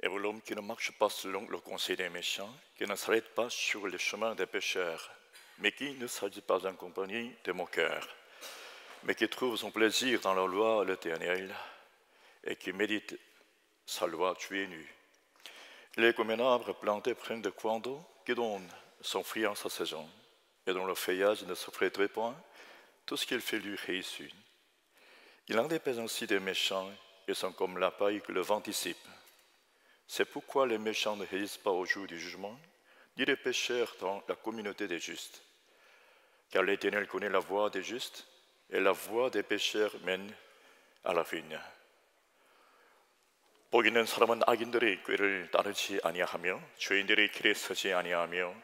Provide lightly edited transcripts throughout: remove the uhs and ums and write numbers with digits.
Et pour l'homme qui ne marche pas selon le conseil des méchants, qui ne s'arrête pas sur le chemin des pécheurs, mais qui ne s'agit pas en compagnie des moqueurs, mais qui trouve son plaisir dans la loi l'Éternel et qui médite sa loi pieds nus. Il est comme un arbre planté près de coins d'eau qui donne son fruit en sa saison et dont le feuillage ne se flétrit point, tout ce qu'il fait lui réussit. Il en dépêche ainsi des méchants et sont comme la paille que le vent dissipe. C'est pourquoi les méchants ne résistent pas au jour du jugement, ni les pécheurs dans la communauté des justes. Car l'Éternel connaît la voie des justes, et la voie des pécheurs mène à la ruine. 복 있는 사람은 악인들의 꾀를 따르지 아니하며 죄인들의 길에 서지 아니하며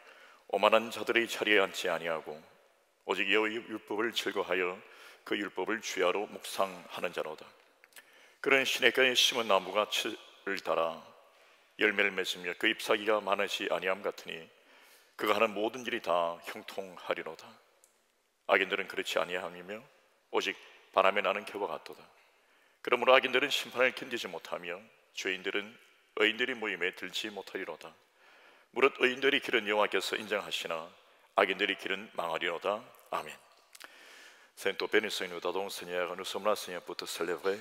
오만한 자들의 자리에 앉지 아니하고 오직 여호와의 율법을 즐거하여 그 율법을 주야로 묵상하는 자로다. 그런 시냇가에 심은 나무가 철을 따라 열매를 맺으며 그 잎사귀가 많으지 아니함 같으니 그가 하는 모든 일이 다 형통하리로다. 악인들은 그렇지 아니함이며 오직 바람에 나는 겨와 같도다. 그러므로 악인들은 심판을 견디지 못하며 죄인들은 의인들의 모임에 들지 못하리로다. 무릇 의인들의 길은 여호와께서 인정하시나 악인들의 길은 망하리로다. Amen. Saint-Ô, bénissons nous t'adorons Seigneur, nous sommes là Seigneur pour te célébrer.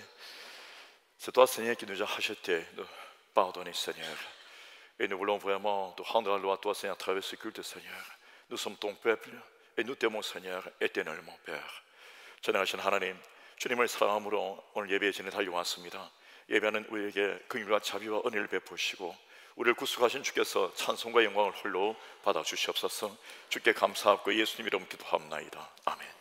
C'est toi Seigneur qui nous as rachetés, de pardonner Seigneur. Et nous voulons vraiment te rendre la loi à toi Seigneur à travers ce culte Seigneur. Nous sommes ton peuple et nous t'aimons Seigneur éternellement Père. 전능하신 하나님, 주님을 사랑함으로 오늘 예배의 진에 달려왔습니다. 예배하는 우리에게 긍휼과 자비와 은혜를 베푸시고 우리를 구속하신 주께서 찬송과 영광을 홀로 받아주시옵소서. 주께 감사하고 예수님 이름 기도합나이다. 아멘.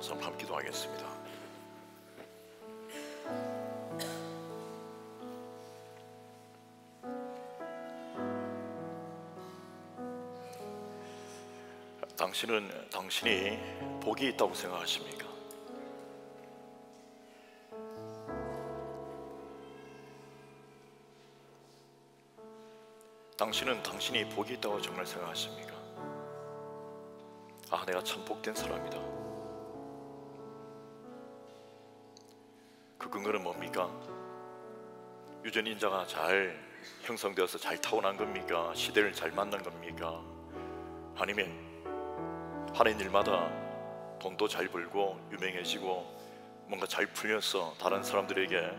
한번 함께 기도하겠습니다. 당신은 당신이 복이 있다고 생각하십니까? 당신은 당신이 복이 있다고 정말 생각하십니까? 아, 내가 참 복된 사람이다. 그 근거는 뭡니까? 유전인자가 잘 형성되어서 잘 타고난 겁니까? 시대를 잘 만난 겁니까? 아니면 하는 일마다 돈도 잘 벌고 유명해지고 뭔가 잘 풀려서 다른 사람들에게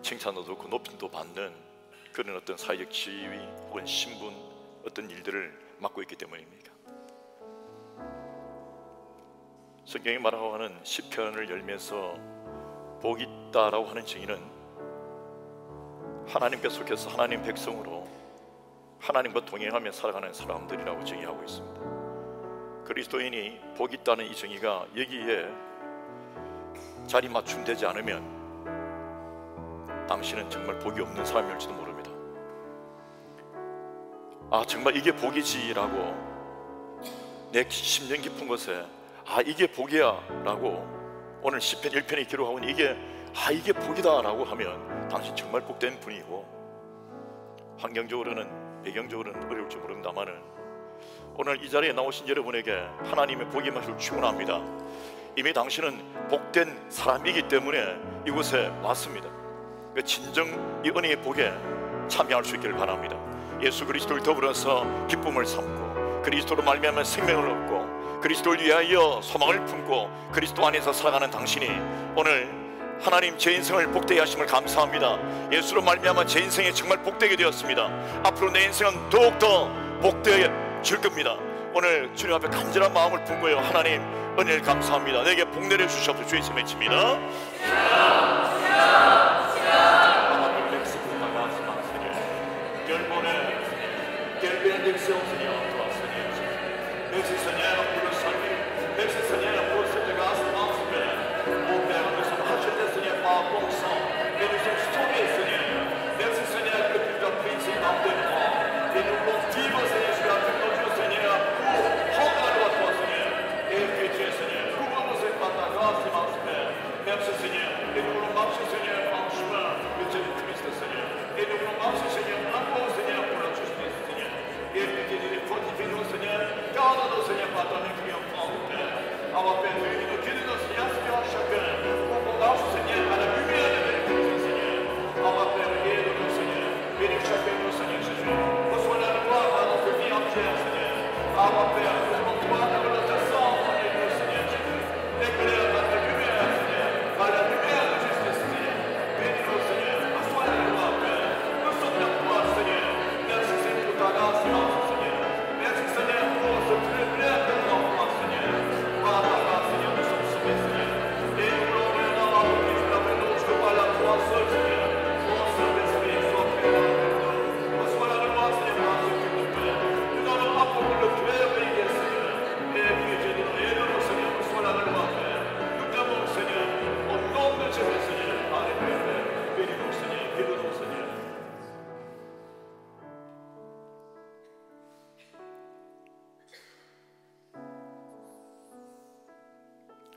칭찬도 듣고 높임도 받는 그런 어떤 사회적 지위 혹은 신분, 어떤 일들을 맡고 있기 때문입니까? 성경이 말하고 하는 시편을 열면서 복이 있다라고 하는 정의는 하나님께 속해서 하나님 백성으로 하나님과 동행하며 살아가는 사람들이라고 정의하고 있습니다. 그리스도인이 복이 있다는 이 정의가 여기에 자리 맞춤되지 않으면 당신은 정말 복이 없는 사람일지도 모릅니다. 아, 정말 이게 복이지라고 내 심령 깊은 곳에 아, 이게 복이야 라고 오늘 시편 1편에 기록하고 있는 이게 복이다 라고 하면 당신 정말 복된 분이고, 환경적으로는 배경적으로는 어려울지 모릅니다만은 오늘 이 자리에 나오신 여러분에게 하나님의 복의 맛을 축원합니다. 이미 당신은 복된 사람이기 때문에 이곳에 왔습니다. 진정 이 은혜의 복에 참여할 수 있기를 바랍니다. 예수 그리스도를 더불어서 기쁨을 삼고 그리스도로 말미암아 생명을 얻고 그리스도를 위하여 소망을 품고 그리스도 안에서 살아가는 당신이 오늘 하나님 제 인생을 복되게 하심을 감사합니다. 예수로 말미암아 제 인생이 정말 복되게 되었습니다. 앞으로 내 인생은 더욱더 복되어질 겁니다. 오늘 주님 앞에 간절한 마음을 품고요, 하나님 은혜를 감사합니다. 내게 복 내려주시옵소서. 주의 이름을 외칩니다.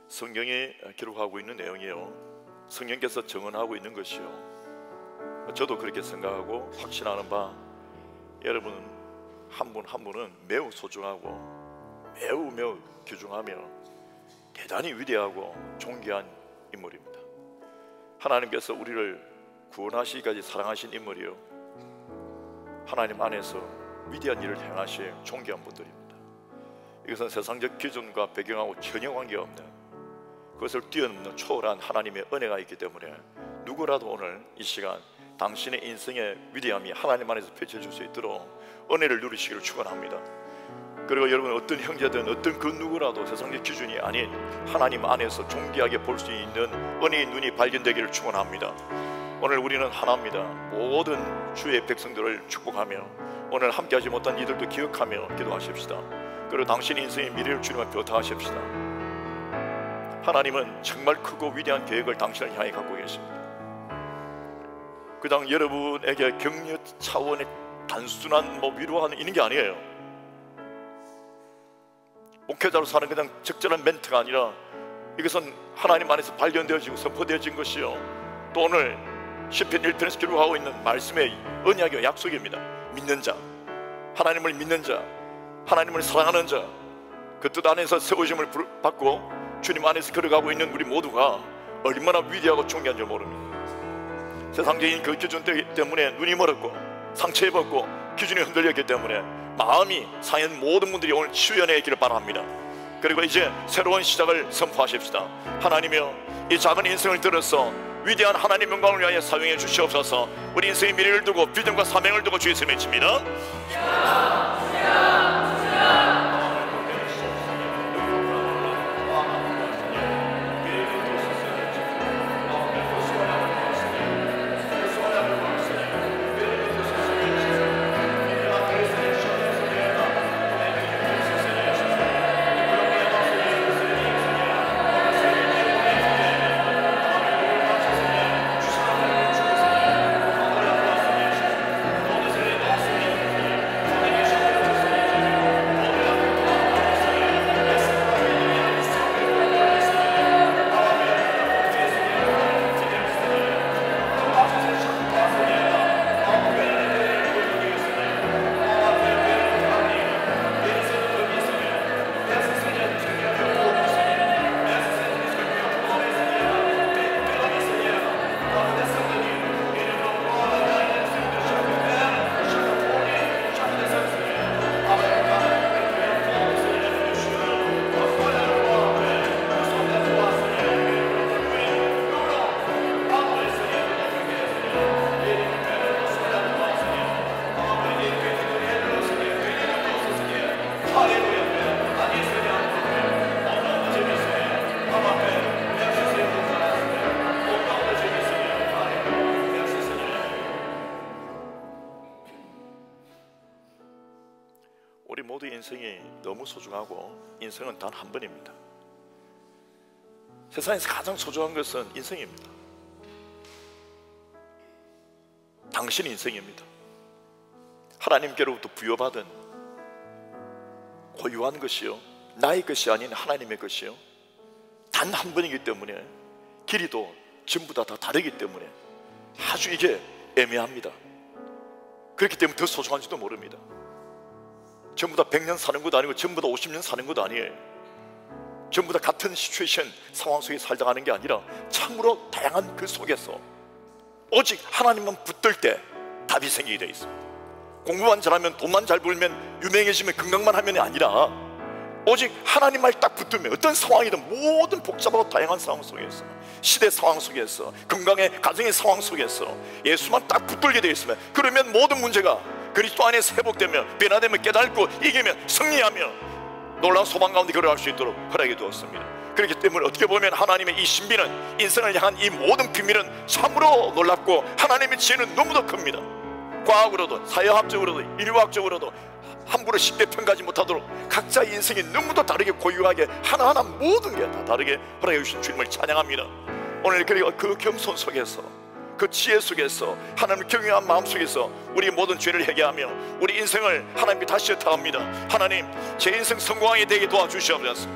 성경에 기록하고 있는 내용이요, 성령께서 정언하고 있는 것이요, 저도 그렇게 생각하고 확신하는 바, 여러분 한 분 한 분은 매우 소중하고 매우 귀중하며 대단히 위대하고 존귀한 인물입니다. 하나님께서 우리를 구원하시기까지 사랑하신 인물이요, 하나님 안에서 위대한 일을 행하실 존귀한 분들입니다. 이것은 세상적 기준과 배경하고 전혀 관계없는, 그것을 뛰어넘는 초월한 하나님의 은혜가 있기 때문에 누구라도 오늘 이 시간 당신의 인생의 위대함이 하나님 안에서 펼쳐질 수 있도록 은혜를 누리시기를 축원합니다. 그리고 여러분, 어떤 형제든 어떤 그 누구라도 세상의 기준이 아닌 하나님 안에서 존귀하게 볼 수 있는 은혜의 눈이 발견되기를 축원합니다. 오늘 우리는 하나입니다. 모든 주의 백성들을 축복하며 오늘 함께하지 못한 이들도 기억하며 기도하십시다. 그리고 당신의 인생의 미래를 주님 앞에 부탁하십시다. 하나님은 정말 크고 위대한 계획을 당신을 향해 갖고 계십니다. 그냥 여러분에게 격려 차원의 단순한 위로하는 이런 게 아니에요. 목회자로 사는 그냥 적절한 멘트가 아니라 이것은 하나님 안에서 발견되어지고 선포되어진 것이요, 또 오늘 시편 1편에서 기록하고 있는 말씀의 언약의 약속입니다. 믿는 자, 하나님을 믿는 자, 하나님을 사랑하는 자, 그 뜻 안에서 세우심을 받고 주님 안에서 걸어가고 있는 우리 모두가 얼마나 위대하고 존귀한 줄 모릅니다. 세상적인 그 기준 때문에 눈이 멀었고 상처 입었고 기준이 흔들렸기 때문에 마음이 상한 모든 분들이 오늘 치유해내기를 바랍니다. 그리고 이제 새로운 시작을 선포하십시다. 하나님이여, 이 작은 인생을 들어서 위대한 하나님 영광을 위하여 사용해 주시옵소서. 우리 인생의 미래를 두고 비전과 사명을 두고 주의 이름을 외칩니다. 우리 모두 인생이 너무 소중하고 인생은 단 한 번입니다. 세상에서 가장 소중한 것은 인생입니다. 당신 인생입니다. 하나님께로부터 부여받은 고유한 것이요, 나의 것이 아닌 하나님의 것이요, 단 한 번이기 때문에 길이도 전부 다 다르기 때문에 아주 이게 애매합니다. 그렇기 때문에 더 소중한지도 모릅니다. 전부 다 100년 사는 것도 아니고 전부 다 50년 사는 것도 아니에요. 전부 다 같은 시츄에이션 상황 속에 살다 가는 게 아니라 참으로 다양한 그 속에서 오직 하나님만 붙들 때 답이 생기게 되어 있습니다. 공부만 잘하면, 돈만 잘 벌면, 유명해지면, 건강만 하면이 아니라 오직 하나님만 딱 붙들면 어떤 상황이든 모든 복잡하고 다양한 상황 속에서, 시대 상황 속에서, 건강의 가정의 상황 속에서 예수만 딱 붙들게 되어 있으면, 그러면 모든 문제가 그리스도 안에서 회복되면, 변화되면, 깨닫고 이기면, 승리하며 놀라운 소망 가운데 걸어갈 수 있도록 허락해 두었습니다. 그렇기 때문에 어떻게 보면 하나님의 이 신비는, 인생을 향한 이 모든 비밀은 참으로 놀랍고 하나님의 지혜는 너무도 큽니다. 과학으로도, 사회학적으로도, 인류학적으로도 함부로 쉽게 평가하지 못하도록 각자의 인생이 너무도 다르게 고유하게 하나하나 모든 게 다 다르게 허락해 주신 주님을 찬양합니다. 오늘 그리고 그 겸손 속에서, 그 지혜 속에서, 하나님을 경외한 마음 속에서 우리 모든 죄를 회개하며 우리 인생을 하나님께 다시 여탁합니다. 하나님, 제 인생 성공하게 되게 도와주시옵소서.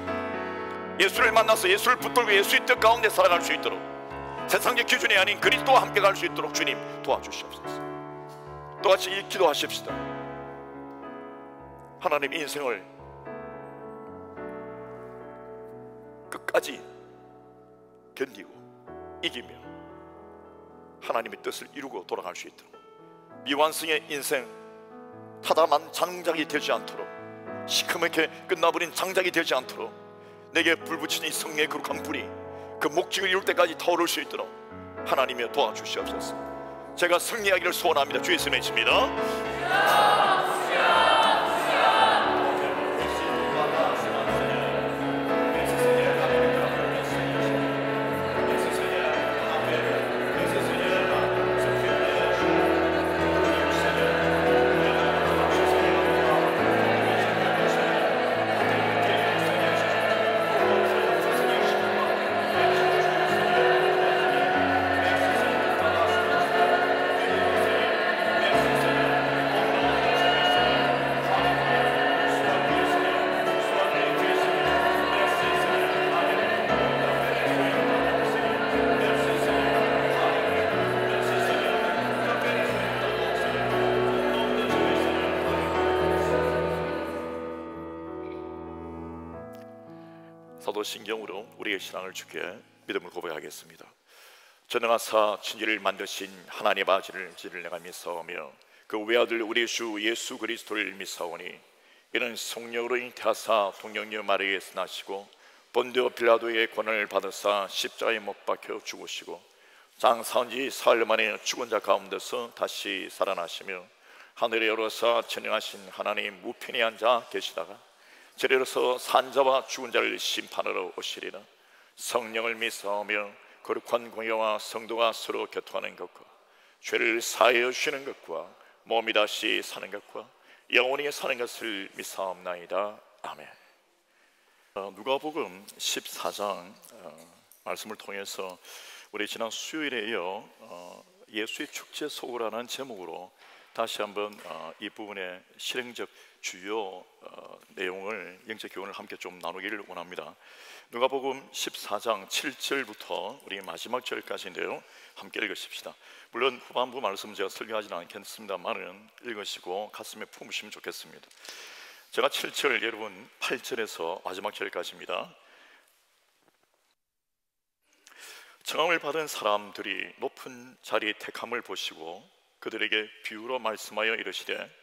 예수를 만나서 예수를 붙들고 예수의 뜻 가운데 살아갈 수 있도록, 세상의 기준이 아닌 그리스도와 함께 갈 수 있도록 주님 도와주시옵소서. 또같이 이 기도하십시다. 하나님, 인생을 끝까지 견디고 이기며 하나님의 뜻을 이루고 돌아갈 수 있도록, 미완성의 인생, 타다만 장작이 되지 않도록, 시커멓게 끝나버린 장작이 되지 않도록 내게 불붙인 이 성령의 거룩한 불이 그 목적을 이룰 때까지 타오를 수 있도록 하나님이 도와주시옵소서. 제가 승리하기를 소원합니다. 주의 이름에 칩니다. 사도신경으로 우리의 신앙을 주께 믿음을 고백하겠습니다. 전능하사 천지를 만드신 하나님 아버지를 내가 믿사오며 그 외아들 우리 주 예수 그리스도를 믿사오니 이는 성령으로 잉태하사 동정녀 마리아에서 나시고 본디오 빌라도의 권한을 받으사 십자가에 못 박혀 죽으시고 장사한 지 사흘 만에 죽은 자 가운데서 다시 살아나시며 하늘에 오르사 전능하신 하나님 우편에 앉아 계시다가 저리로서 산자와 죽은 자를 심판하러 오시리라. 성령을 믿사오며 거룩한 공예와 성도가 서로 교통하는 것과 죄를 사하여 주시는 것과 몸이 다시 사는 것과 영원히 사는 것을 믿사옵나이다. 아멘. 누가복음 14장 말씀을 통해서 우리 지난 수요일에 이어 예수의 축제 속으라는 제목으로 다시 한번 이 부분의 실행적 주요 내용을, 영적 교훈을 함께 좀 나누기를 원합니다. 누가복음 14장 7절부터 우리 마지막 절까지인데요, 함께 읽으십시다. 물론 후반부 말씀 제가 설교하지는 않겠습니다만은 읽으시고 가슴에 품으시면 좋겠습니다. 제가 7절, 여러분 8절에서 마지막 절까지입니다. 청함을 받은 사람들이 높은 자리에 택함을 보시고 그들에게 비유로 말씀하여 이르시되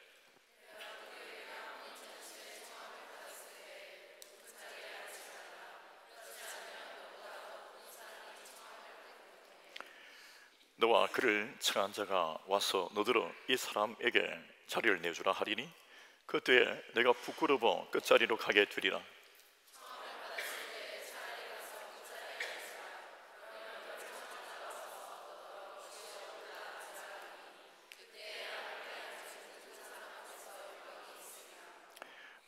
너와 그를 청한 자가 와서 너더러 이 사람에게 자리를 내주라 하리니 그때에 내가 부끄러워 끝자리로 가게 되리라.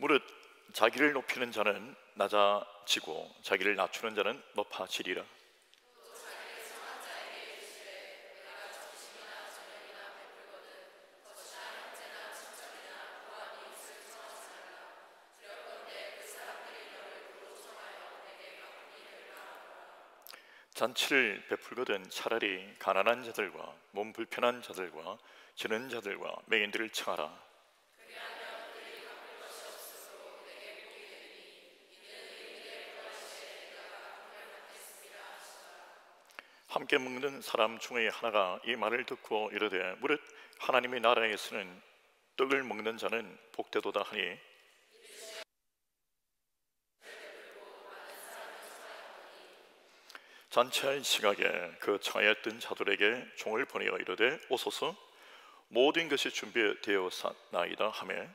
무릇 자기를 높이는 자는 낮아지고 자기를 낮추는 자는 높아지리라. 잔치를 베풀거든 차라리 가난한 자들과 몸 불편한 자들과 저는 자들과 맹인들을 청하라. 함께 먹는 사람 중에 하나가 이 말을 듣고 이르되 무릇 하나님의 나라에서는 떡을 먹는 자는 복되도다 하니 잔치할 시각에 그 청하였던 자들에게 종을 보내어 이르되 오소서 모든 것이 준비되었나이다 하매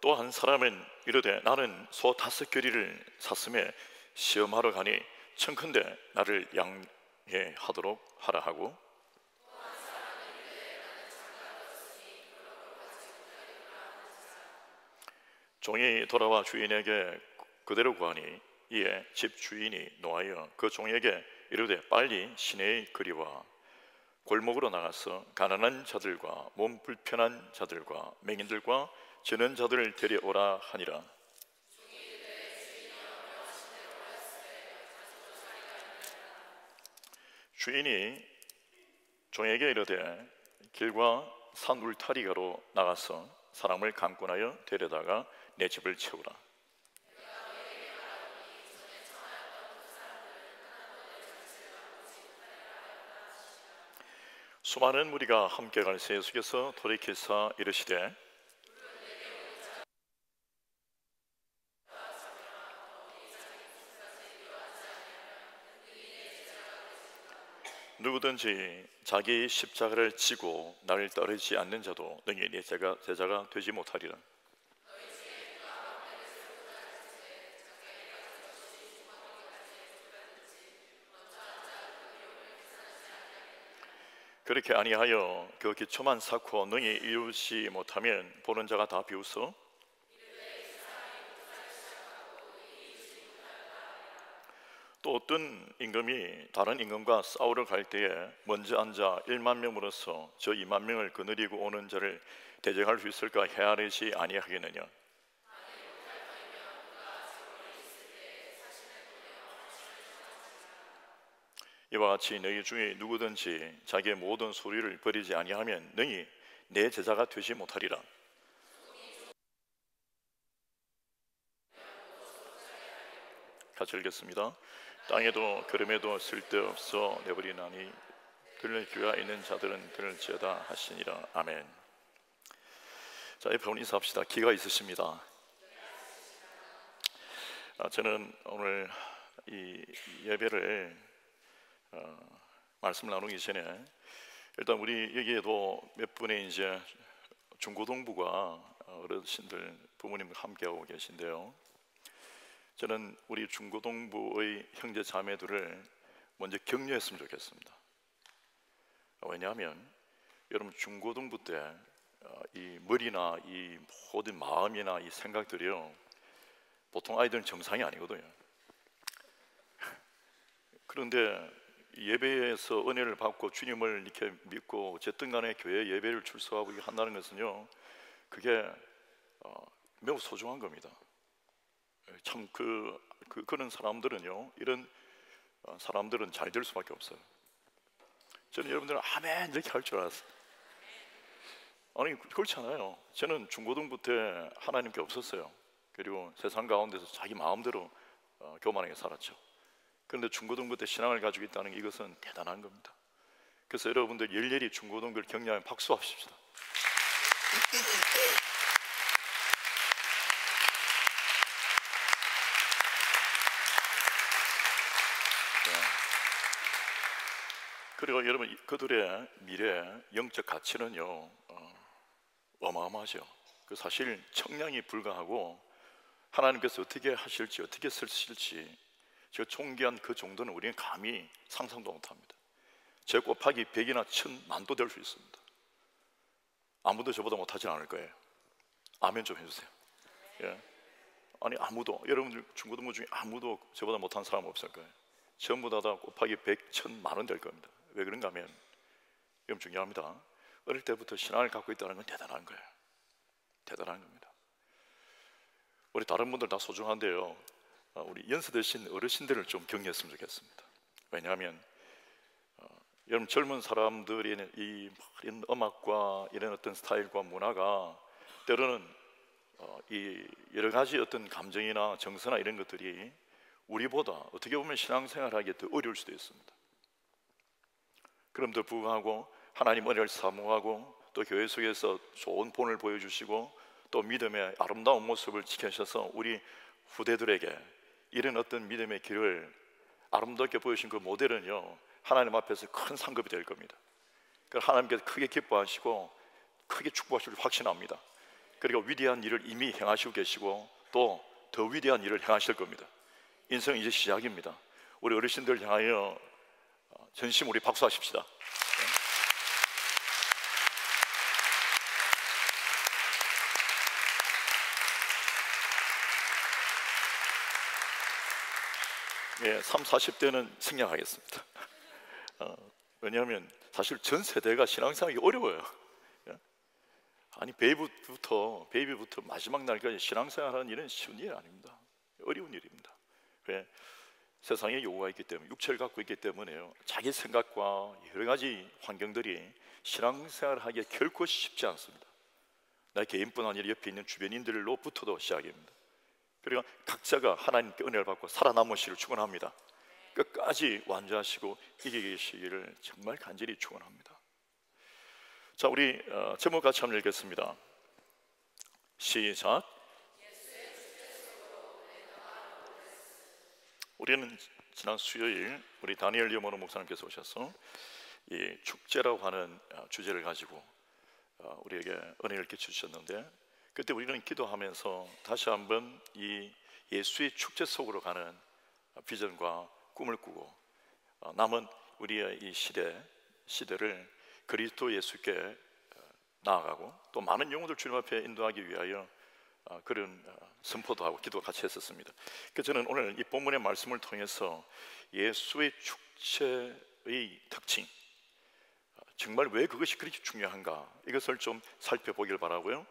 또 한 사람은 이르되 나는 소 5겨리를 샀음에 시험하러 가니 청컨대 나를 양해하도록 하라 하고 종이 돌아와 주인에게 그대로 구하니 이에 집 주인이 노하여 그 종에게 이르되 빨리 시내에 그리와 골목으로 나가서 가난한 자들과 몸 불편한 자들과 맹인들과 저는 자들을 데려오라 하니라. 주인이 종에게 이르되 길과 산 울타리가로 나가서 사람을 강권하여 데려다가 내 집을 채우라. 수많은 무리가 함께 갈새 예수께서 돌이키사 이르시되 누구든지 자기 십자가를 지고 나를 따르지 않는 자도 능히 내 제자가 되지 못하리라. 그렇게 아니하여 그 기초만 쌓고 능히 이루지 못하면 보는 자가 다 비웃어 또 어떤 임금이 다른 임금과 싸우러 갈 때에 먼저 앉아 1만 명으로서 저 2만 명을 거느리고 오는 자를 대적할 수 있을까 헤아리지 아니하겠느냐. 이와 같이 너희 중에 누구든지 자기의 모든 소리를 버리지 아니하면 너희 내 제자가 되지 못하리라. 같이 읽겠습니다. 땅에도 걸음에도 쓸데없어 내버리나니 들을 귀가 있는 자들은 들을지어다 하시니라. 아멘. 자, 옆에 인사합시다. 귀가 있으십니다. 저는 오늘 이 예배를 말씀을 나누기 전에 일단 우리 여기에도 몇 분의 이제 중고등부가 어르신들 부모님 함께하고 계신데요. 저는 우리 중고등부의 형제 자매들을 먼저 격려했으면 좋겠습니다. 왜냐하면 여러분 중고등부 때 이 머리나 이 모든 마음이나 이 생각들이요, 보통 아이들은 정상이 아니거든요. 그런데 예배에서 은혜를 받고 주님을 이렇게 믿고 어쨌든 간에 교회 예배를 출석하고 한다는 것은요, 그게 매우 소중한 겁니다. 참 그런 사람들은요, 이런 사람들은 잘 될 수밖에 없어요. 저는 여러분들은 아멘 이렇게 할 줄 알았어요. 아니 그렇지 않아요. 저는 중고등부 때 하나님께 없었어요. 그리고 세상 가운데서 자기 마음대로 교만하게 살았죠. 그런데 중고등부 때 신앙을 가지고 있다는 게 이것은 대단한 겁니다. 그래서 여러분들 열렬히 중고등부를 격려하면 박수하십시다. 그리고 여러분 그들의 미래 영적 가치는요 어마어마하죠. 그 사실 청량이 불가하고 하나님께서 어떻게 하실지 어떻게 쓰실지 저 존귀한 그 정도는 우리는 감히 상상도 못합니다. 제 곱하기 100이나 1000만도 될 수 있습니다. 아무도 저보다 못하진 않을 거예요. 아멘 좀 해주세요. 예. 아니 아무도, 여러분들 중고등부 중에 아무도 저보다 못한 사람 없을 거예요. 전부 다 곱하기 100, 1000만원 될 겁니다. 왜 그런가 하면 이건 중요합니다. 어릴 때부터 신앙을 갖고 있다는 건 대단한 거예요. 대단한 겁니다. 우리 다른 분들 다 소중한데요, 우리 연세드신 어르신들을 좀 격려했으면 좋겠습니다. 왜냐하면 여러분 젊은 사람들이 이런 음악과 이런 어떤 스타일과 문화가 때로는 이 여러 가지 어떤 감정이나 정서나 이런 것들이 우리보다 어떻게 보면 신앙생활하기에 더 어려울 수도 있습니다. 그럼에도 불구하고 하나님 은혜를 사모하고 또 교회 속에서 좋은 본을 보여주시고 또 믿음의 아름다운 모습을 지켜주셔서 우리 후대들에게 이런 어떤 믿음의 길을 아름답게 보여주신 그 모델은요, 하나님 앞에서 큰 상급이 될 겁니다. 그래서 하나님께서 크게 기뻐하시고 크게 축복하실 줄 확신합니다. 그리고 위대한 일을 이미 행하시고 계시고 또 더 위대한 일을 행하실 겁니다. 인생은 이제 시작입니다. 우리 어르신들 향하여 전심 우리 박수하십시다. 예, 30, 40대는 승량하겠습니다. 왜냐하면 사실 전 세대가 신앙생활이 어려워요. 아니 베이비부터 마지막 날까지 신앙생활하는 일은 쉬운 일이 아닙니다. 어려운 일입니다. 왜? 세상에 요구가 있기 때문에, 육체를 갖고 있기 때문에요, 자기 생각과 여러 가지 환경들이 신앙생활을 하기에 결코 쉽지 않습니다. 나 개인뿐 아니라 옆에 있는 주변인들로부터도 시작입니다. 그리고 각자가 하나님께 은혜를 받고 살아남으시기를 축원합니다. 끝까지 완주하시고 이기게 계시기를 정말 간절히 축원합니다. 자, 우리 제목 같이 한번 읽겠습니다. 시작. 우리는 지난 수요일 우리 다니엘 여모노 목사님께서 오셔서 이 축제라고 하는 주제를 가지고 우리에게 은혜를 이렇게 주셨는데, 그때 우리는 기도하면서 다시 한번 이 예수의 축제 속으로 가는 비전과 꿈을 꾸고 남은 우리의 이 시대를 그리스도 예수께 나아가고 또 많은 영혼들 주님 앞에 인도하기 위하여 그런 선포도 하고 기도 같이 했었습니다. 그래서 저는 오늘 이 본문의 말씀을 통해서 예수의 축제의 특징, 정말 왜 그것이 그렇게 중요한가, 이것을 좀 살펴보길 바라고요.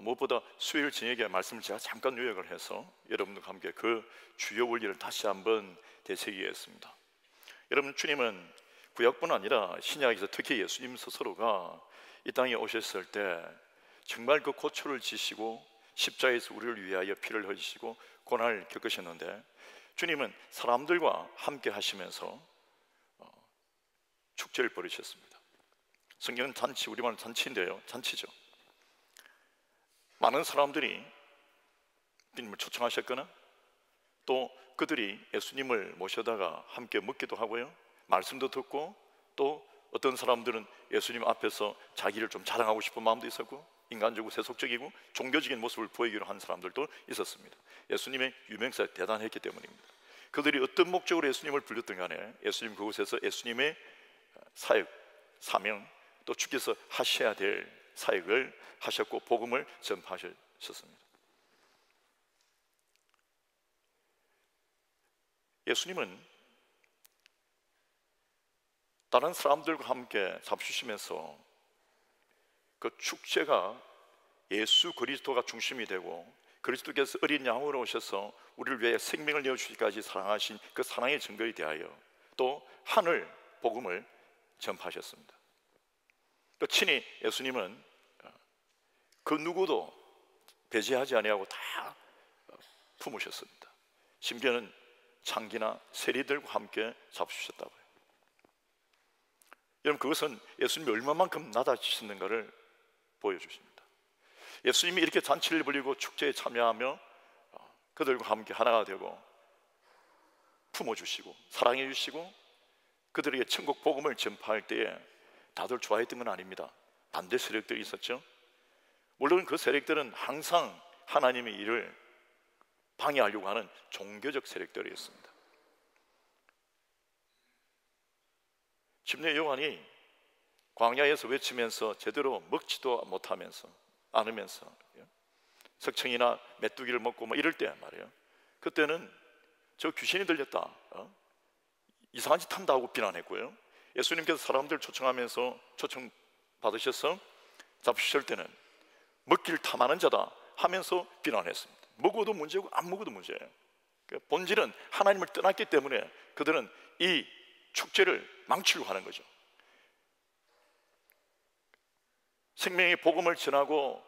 무엇보다 수요일 저녁에 말씀을 제가 잠깐 요약을 해서 여러분들과 함께 그 주요 원리를 다시 한번 되새기겠습니다. 여러분, 주님은 구약뿐 아니라 신약에서 특히 예수님 스스로가 이 땅에 오셨을 때 정말 그 고초를 지시고 십자가에서 우리를 위하여 피를 흘리시고 고난을 겪으셨는데, 주님은 사람들과 함께 하시면서 축제를 벌이셨습니다. 성경은 잔치, 우리말은 잔치인데요, 잔치죠. 많은 사람들이 주님을 초청하셨거나 또 그들이 예수님을 모셔다가 함께 먹기도 하고요, 말씀도 듣고, 또 어떤 사람들은 예수님 앞에서 자기를 좀 자랑하고 싶은 마음도 있었고, 인간적이고 세속적이고 종교적인 모습을 보이기로 한 사람들도 있었습니다. 예수님의 유명세가 대단했기 때문입니다. 그들이 어떤 목적으로 예수님을 불렀든 간에 예수님 그곳에서 예수님의 사역, 사명, 또 주께서 하셔야 될 사역을 하셨고 복음을 전파하셨습니다. 예수님은 다른 사람들과 함께 잡수시면서 그 축제가 예수 그리스도가 중심이 되고, 그리스도께서 어린 양으로 오셔서 우리를 위해 생명을 내어주시기까지 사랑하신 그 사랑의 증거에 대하여 또 하늘 복음을 전파하셨습니다. 또 친히 예수님은 그 누구도 배제하지 아니하고 다 품으셨습니다. 심지어는 창기나 세리들과 함께 잡수셨다고요. 여러분, 그것은 예수님이 얼마만큼 낮아지셨는가를 보여주십니다. 예수님이 이렇게 잔치를 벌이고 축제에 참여하며 그들과 함께 하나가 되고 품어주시고 사랑해주시고 그들에게 천국 복음을 전파할 때에 다들 좋아했던 건 아닙니다. 반대 세력들이 있었죠. 물론 그 세력들은 항상 하나님의 일을 방해하려고 하는 종교적 세력들이었습니다. 침례 요한이 광야에서 외치면서 제대로 먹지도 못하면서 않으면서 석청이나 메뚜기를 먹고 뭐 이럴 때 말이에요, 그때는 저 귀신이 들렸다, 이상한 짓 한다고 비난했고요, 예수님께서 사람들 초청하면서 초청 받으셔서 잡수실 때는 먹기를 탐하는 자다 하면서 비난했습니다. 먹어도 문제고 안 먹어도 문제예요. 본질은 하나님을 떠났기 때문에 그들은 이 축제를 망치려고 하는 거죠. 생명의 복음을 전하고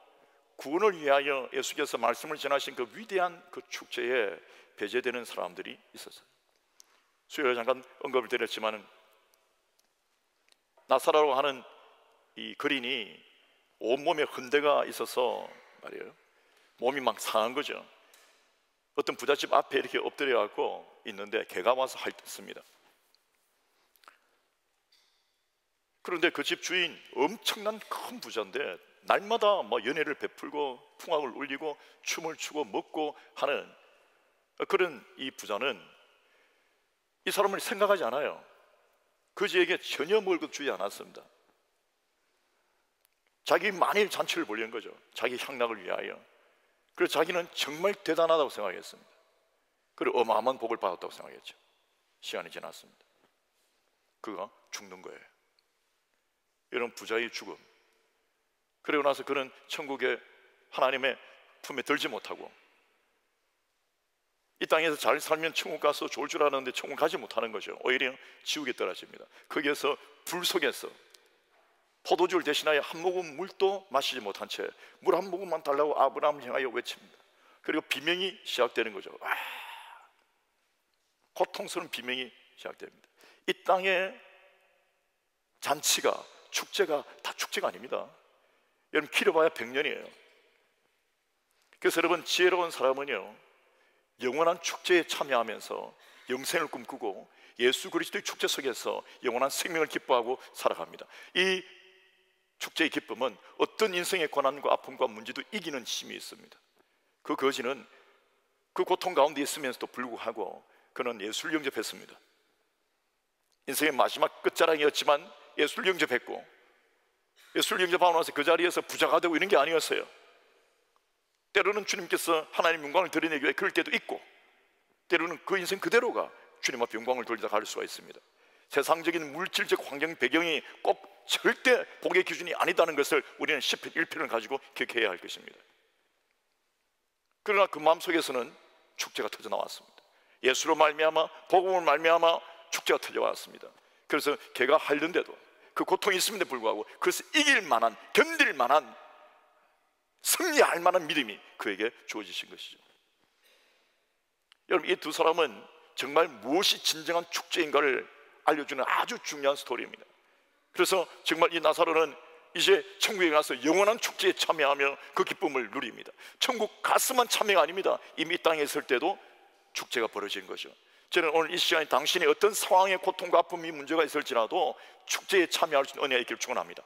구원을 위하여 예수께서 말씀을 전하신 그 위대한 그 축제에 배제되는 사람들이 있었어요. 수요일에 잠깐 언급을 드렸지만 나사로라고 하는 이 거린이 온몸에 흔대가 있어서 말이에요, 몸이 막 상한 거죠. 어떤 부잣집 앞에 이렇게 엎드려 갖고 있는데 개가 와서 핥습니다. 그런데 그 집 주인 엄청난 큰 부자인데 날마다 뭐 연회를 베풀고 풍악을 울리고 춤을 추고 먹고 하는 그런 이 부자는 이 사람을 생각하지 않아요. 그지에게 전혀 월급 주지 않았습니다. 자기 만일 잔치를 벌린 거죠. 자기 향락을 위하여. 그래서 자기는 정말 대단하다고 생각했습니다. 그리고 어마어마한 복을 받았다고 생각했죠. 시간이 지났습니다. 그가 죽는 거예요. 이런 부자의 죽음. 그리고 나서 그는 천국에 하나님의 품에 들지 못하고 이 땅에서 잘 살면 천국 가서 좋을 줄 알았는데 천국 가지 못하는 거죠. 오히려 지옥에 떨어집니다. 거기에서 불 속에서 포도주를 대신하여 한 모금 물도 마시지 못한 채 물 한 모금만 달라고 아브라함을 향하여 외칩니다. 그리고 비명이 시작되는 거죠. 고통스러운 비명이 시작됩니다. 이 땅의 잔치가, 축제가 다 축제가 아닙니다. 여러분, 길어봐야 100년이에요. 그래서 여러분, 지혜로운 사람은요, 영원한 축제에 참여하면서 영생을 꿈꾸고 예수 그리스도의 축제 속에서 영원한 생명을 기뻐하고 살아갑니다. 이 축제의 기쁨은 어떤 인생의 고난과 아픔과 문제도 이기는 힘이 있습니다. 그 거지는 그 고통 가운데 있으면서도 불구하고 그는 예수를 영접했습니다. 인생의 마지막 끝자락이었지만 예수를 영접했고, 예수를 영접하고 나서 그 자리에서 부자가 되고 이런 게 아니었어요. 때로는 주님께서 하나님 영광을 드러내기 위해 그럴 때도 있고, 때로는 그 인생 그대로가 주님 앞에 영광을 돌리다 갈 수가 있습니다. 세상적인 물질적 환경 배경이 꼭 절대 복의 기준이 아니다는 것을 우리는 10편 1편을 가지고 기억해야 할 것입니다. 그러나 그 마음속에서는 축제가 터져 나왔습니다. 예수로 말미암아 복음을 말미암아 축제가 터져왔습니다. 그래서 걔가 하려는데도 그 고통이 있음에도 불구하고 그래서 이길 만한, 견딜 만한, 승리할 만한 믿음이 그에게 주어지신 것이죠. 여러분, 이 두 사람은 정말 무엇이 진정한 축제인가를 알려주는 아주 중요한 스토리입니다. 그래서 정말 이 나사로는 이제 천국에 가서 영원한 축제에 참여하며 그 기쁨을 누립니다. 천국 갔으면 참여가 아닙니다. 이미 이 땅에 있을 때도 축제가 벌어진 거죠. 저는 오늘 이 시간에 당신이 어떤 상황의 고통과 아픔이 문제가 있을지라도 축제에 참여할 수 있는 은혜가 있기를 축원합니다.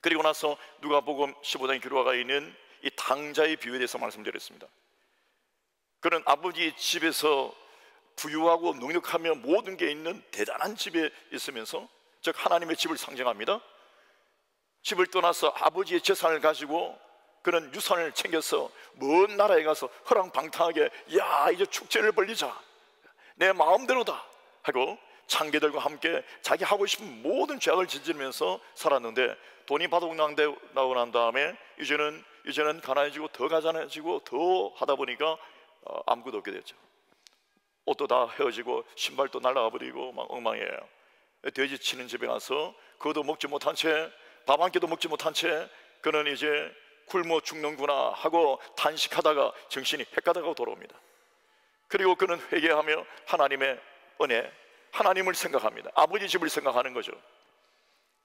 그리고 나서 누가복음 15장에 기록하고 있는 이 당자의 비유에 대해서 말씀드렸습니다. 그는 아버지 집에서 부유하고 넉넉하며 모든 게 있는 대단한 집에 있으면서, 즉 하나님의 집을 상징합니다. 집을 떠나서 아버지의 재산을 가지고 그는 유산을 챙겨서 먼 나라에 가서 허랑방탕하게 야 이제 축제를 벌리자, 내 마음대로다 하고 창개들과 함께 자기 하고 싶은 모든 죄악을 저지르면서 살았는데, 돈이 바둑나고 난 다음에 이제는 가난해지고 더 가난해지고 더 하다 보니까 아무것도 없게 됐죠. 옷도 다 헤어지고 신발도 날아가 버리고 막 엉망이에요. 돼지 치는 집에 가서 그것도 먹지 못한 채, 밥 한 끼도 먹지 못한 채 그는 이제 굶어 죽는구나 하고 탄식하다가 정신이 헷가다가 돌아옵니다. 그리고 그는 회개하며 하나님의 은혜, 하나님을 생각합니다. 아버지 집을 생각하는 거죠.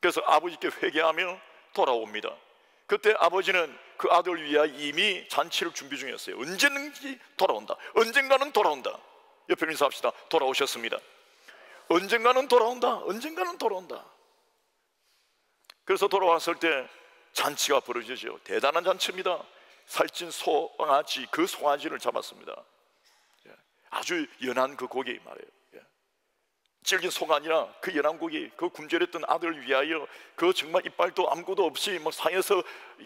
그래서 아버지께 회개하며 돌아옵니다. 그때 아버지는 그 아들 위하여 이미 잔치를 준비 중이었어요. 언제든지 돌아온다, 언젠가는 돌아온다. 옆에 인사합시다. 돌아오셨습니다. 언젠가는 돌아온다, 언젠가는 돌아온다. 그래서 돌아왔을 때 잔치가 벌어지죠. 대단한 잔치입니다. 살찐 송아지, 그 송아지를 잡았습니다. 아주 연한 그 고기 말이에요. 질긴 소가 아니라 그 연한 고기, 그 굶주렸던 아들을 위하여, 그 정말 이빨도 아무것도 없이 뭐 상에서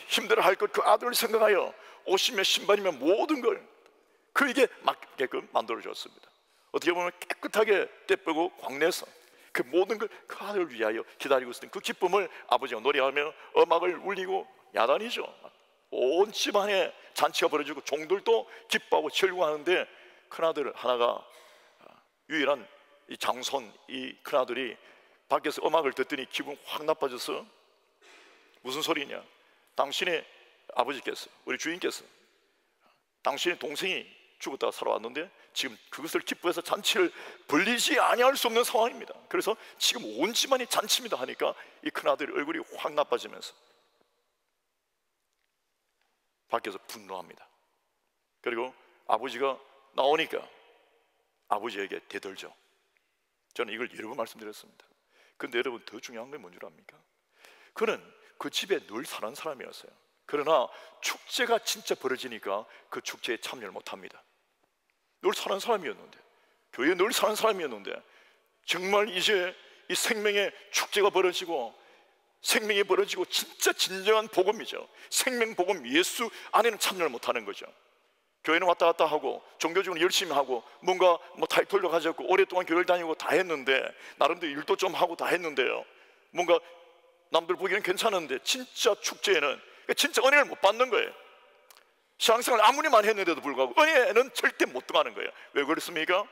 힘들어할 것 그 아들을 생각하여 옷이며 신발이며 모든 걸 그에게 맡게끔 만들어줬습니다. 어떻게 보면 깨끗하게 떼빼고 광내서 그 모든 걸 그 아들을 위하여 기다리고 있었던 그 기쁨을 아버지가 노래하며 음악을 울리고 야단이죠. 온 집안에 잔치가 벌어지고 종들도 기뻐하고 즐거워하는데, 큰아들 하나가, 유일한 이 장손, 이 큰아들이 밖에서 음악을 듣더니 기분 확 나빠져서, 무슨 소리냐, 당신의 아버지께서, 우리 주인께서 당신의 동생이 죽었다가 살아왔는데 지금 그것을 기뻐해서 잔치를 벌리지 아니할 수 없는 상황입니다. 그래서 지금 온 집안이 잔치입니다 하니까 이 큰아들의 얼굴이 확 나빠지면서 밖에서 분노합니다. 그리고 아버지가 나오니까 아버지에게 대들죠. 저는 이걸 여러 번 말씀드렸습니다. 근데 여러분, 더 중요한 건 뭔 줄 압니까? 그는 그 집에 늘 사는 사람이었어요. 그러나 축제가 진짜 벌어지니까 그 축제에 참여를 못합니다. 늘 사는 사람이었는데, 교회에 늘 사는 사람이었는데, 정말 이제 이 생명의 축제가 벌어지고 생명이 벌어지고 진짜 진정한 복음이죠. 생명복음 예수 안에는 참여를 못하는 거죠. 교회는 왔다 갔다 하고 종교적으로 열심히 하고 뭔가 뭐 타이틀도 가졌고 오랫동안 교회를 다니고 다 했는데, 나름대로 일도 좀 하고 다 했는데요, 뭔가 남들 보기에는 괜찮은데 진짜 축제에는 진짜 은혜를 못 받는 거예요. 신앙생활 아무리 많이 했는데도 불구하고 은혜는 절대 못 들어가는 거예요. 왜 그렇습니까?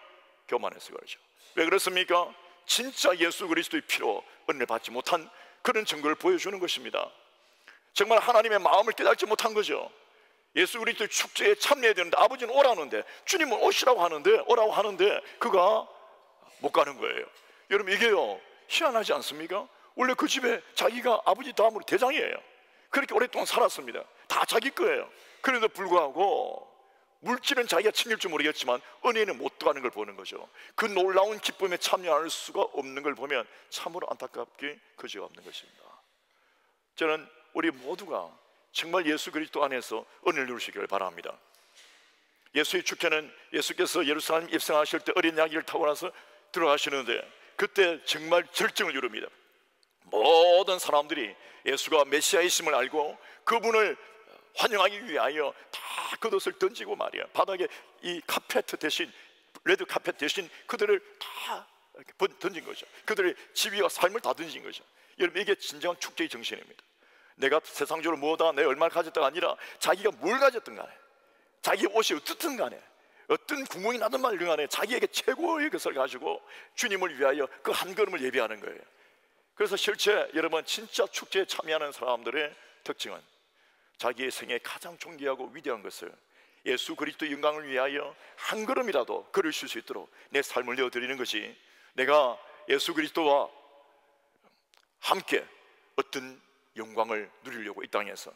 교만해서 그렇죠. 왜 그렇습니까? 진짜 예수 그리스도의 피로 은혜를 받지 못한 그런 증거를 보여주는 것입니다. 정말 하나님의 마음을 깨닫지 못한 거죠. 예수 그리스도의 축제에 참여해야 되는데 아버지는 오라는데, 주님은 오시라고 하는데, 오라고 하는데 그가 못 가는 거예요. 여러분, 이게요 희한하지 않습니까? 원래 그 집에 자기가 아버지 다음으로 대장이에요. 그렇게 오랫동안 살았습니다. 다 자기 거예요. 그런데도 불구하고 물질은 자기가 챙길 줄 모르겠지만 은혜는 못 들어가는 걸 보는 거죠. 그 놀라운 기쁨에 참여할 수가 없는 걸 보면 참으로 안타깝게 그지가 없는 것입니다. 저는 우리 모두가 정말 예수 그리스도 안에서 은혜를 누리시기를 바랍니다. 예수의 축제는 예수께서 예루살렘 입성하실 때 어린 양이를 타고 나서 들어가시는데, 그때 정말 절정을 이룹니다. 모든 사람들이 예수가 메시아이심을 알고 그분을 환영하기 위하여 다 겉옷을 던지고 말이야, 바닥에 이 카페트 대신, 레드 카페트 대신 그들을 다 던진 거죠. 그들의 지위와 삶을 다 던진 거죠. 여러분, 이게 진정한 축제의 정신입니다. 내가 세상적으로 뭐다, 내가 얼마를 가졌다가 아니라 자기가 뭘 가졌든 간에, 자기 옷이 어떻든 간에 어떤 구멍이 나든 말든 간에 자기에게 최고의 것을 가지고 주님을 위하여 그 한 걸음을 예비하는 거예요. 그래서 실제 여러분 진짜 축제에 참여하는 사람들의 특징은 자기의 생에 가장 존귀하고 위대한 것을 예수 그리스도의 영광을 위하여 한 걸음이라도 걸으실 수 있도록 내 삶을 내어드리는 것이, 내가 예수 그리스도와 함께 어떤 영광을 누리려고 이 땅에서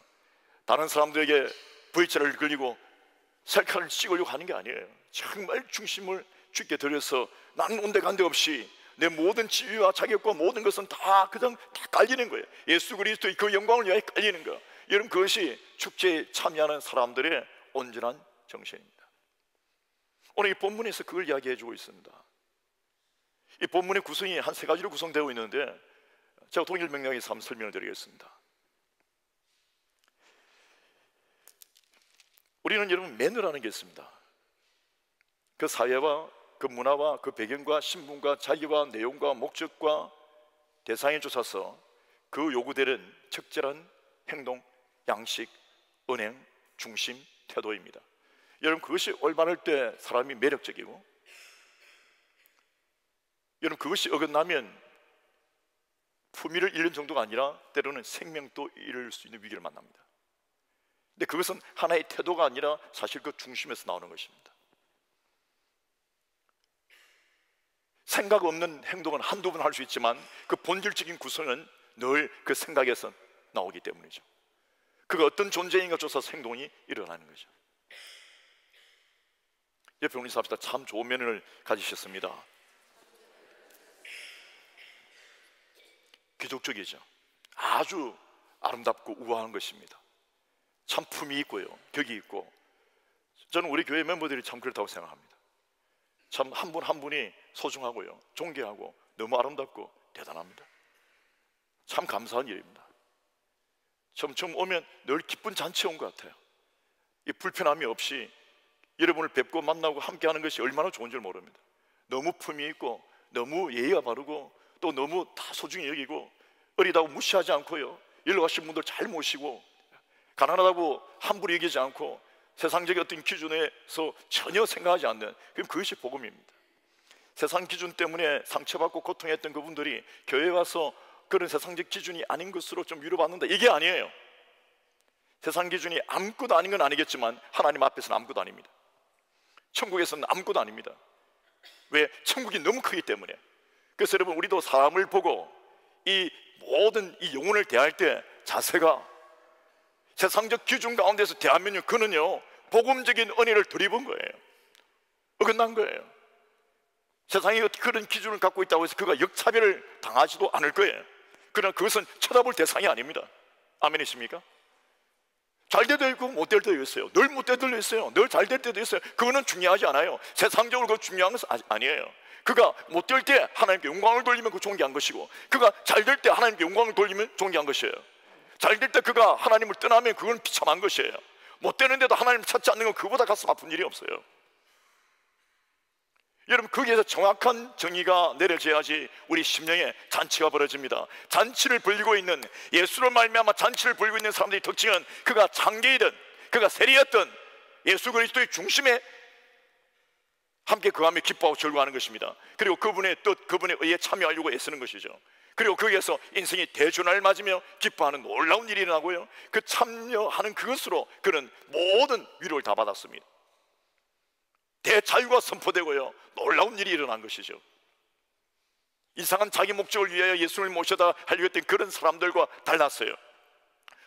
다른 사람들에게 V자를 그리고 셀카를 찍으려고 하는 게 아니에요. 정말 중심을 주께 드려서 나는 온데간데 없이 내 모든 지위와 자격과 모든 것은 다 그냥 다 깔리는 거예요. 예수 그리스도의 그 영광을 위하여 깔리는 거. 여러분, 그것이 축제에 참여하는 사람들의 온전한 정신입니다. 오늘 이 본문에서 그걸 이야기해 주고 있습니다. 이 본문의 구성이 한 세 가지로 구성되어 있는데 제가 동일 맥락에서 한번 설명을 드리겠습니다. 우리는 여러분 매너라는 게 있습니다. 그 사회와 그 문화와 그 배경과 신분과 자기와 내용과 목적과 대상에 쫓아서 그 요구되는 적절한 행동, 양식, 언행, 중심, 태도입니다. 여러분, 그것이 올바를 때 사람이 매력적이고, 여러분 그것이 어긋나면 품위를 잃는 정도가 아니라 때로는 생명도 잃을 수 있는 위기를 만납니다. 근데 그것은 하나의 태도가 아니라 사실 그 중심에서 나오는 것입니다. 생각 없는 행동은 한두 번 할 수 있지만 그 본질적인 구성은 늘 그 생각에서 나오기 때문이죠. 그가 어떤 존재인가 쫓아서 행동이 일어나는 거죠. 옆에 우리 삽시다. 참 좋은 면을 가지셨습니다. 기독적이죠. 아주 아름답고 우아한 것입니다. 참 품이 있고요, 격이 있고, 저는 우리 교회 멤버들이 참 그렇다고 생각합니다. 참 한 분 한 분이 소중하고요, 존귀하고 너무 아름답고 대단합니다. 참 감사한 일입니다. 처음 오면 늘 기쁜 잔치에 온 것 같아요. 이 불편함이 없이 여러분을 뵙고 만나고 함께하는 것이 얼마나 좋은 줄 모릅니다. 너무 품이 있고 너무 예의가 바르고 또 너무 다 소중히 여기고, 어리다고 무시하지 않고요, 일로 가신 분들 잘 모시고, 가난하다고 함부로 여기지 않고 세상적인 어떤 기준에서 전혀 생각하지 않는, 그것이 복음입니다. 세상 기준 때문에 상처받고 고통했던 그분들이 교회에 와서 그런 세상적 기준이 아닌 것으로 좀 위로받는다, 이게 아니에요. 세상 기준이 아무것도 아닌 건 아니겠지만 하나님 앞에서는 아무것도 아닙니다. 천국에서는 아무것도 아닙니다. 왜? 천국이 너무 크기 때문에. 그래서 여러분, 우리도 사람을 보고 이 모든 이 영혼을 대할 때 자세가 세상적 기준 가운데서 대하면요, 그는요 복음적인 은혜를 들이본 거예요. 어긋난 거예요. 세상이 그런 기준을 갖고 있다고 해서 그가 역차별을 당하지도 않을 거예요. 그러나 그것은 쳐다볼 대상이 아닙니다. 아멘이십니까? 잘 될 때도 있고 못 될 때도 있어요. 늘 못 될 때도 있어요. 늘 잘 될 때도 있어요. 그거는 중요하지 않아요. 세상적으로 그 중요한 것은 아니에요. 그가 못 될 때 하나님께 영광을 돌리면 그 존귀한 것이고, 그가 잘 될 때 하나님께 영광을 돌리면 존귀한 것이에요. 잘 될 때 그가 하나님을 떠나면 그건 비참한 것이에요. 못 되는데도 하나님을 찾지 않는 건 그보다 가슴 아픈 일이 없어요. 여러분, 거기에서 정확한 정의가 내려져야지 우리 심령에 잔치가 벌어집니다. 잔치를 벌이고 있는, 예수로 말미암아 잔치를 벌이고 있는 사람들의 특징은 그가 장계이든 그가 세리였든 예수 그리스도의 중심에 함께 그하며 기뻐하고 즐거워하는 것입니다. 그리고 그분의 뜻, 그분의 의에 참여하려고 애쓰는 것이죠. 그리고 거기에서 인생이 대준을 맞으며 기뻐하는 놀라운 일이 일어나고요, 그 참여하는 그것으로 그는 모든 위로를 다 받았습니다. 대자유가 선포되고요, 놀라운 일이 일어난 것이죠. 이상한 자기 목적을 위하여 예수를 모셔다 하려고 했던 그런 사람들과 달랐어요.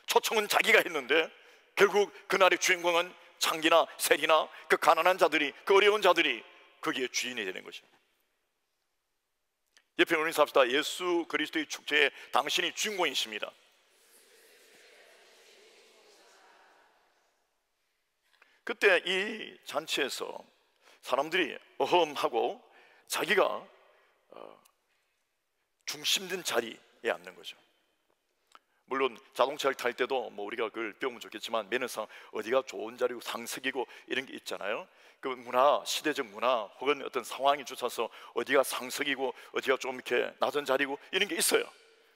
초청은 자기가 했는데 결국 그날의 주인공은 창기나 세리나 그 가난한 자들이, 그 어려운 자들이 거기에 주인이 되는 것입니다. 옆에 우리 삽시다. 예수 그리스도의 축제에 당신이 주인공이십니다. 그때 이 잔치에서 사람들이 어험하고 자기가 중심된 자리에 앉는 거죠. 물론 자동차를 탈 때도 뭐 우리가 그걸 배우면 좋겠지만 매너상 어디가 좋은 자리고 상석이고 이런 게 있잖아요. 그 문화, 시대적 문화 혹은 어떤 상황이 쫓아서 어디가 상석이고 어디가 좀 이렇게 낮은 자리고 이런 게 있어요.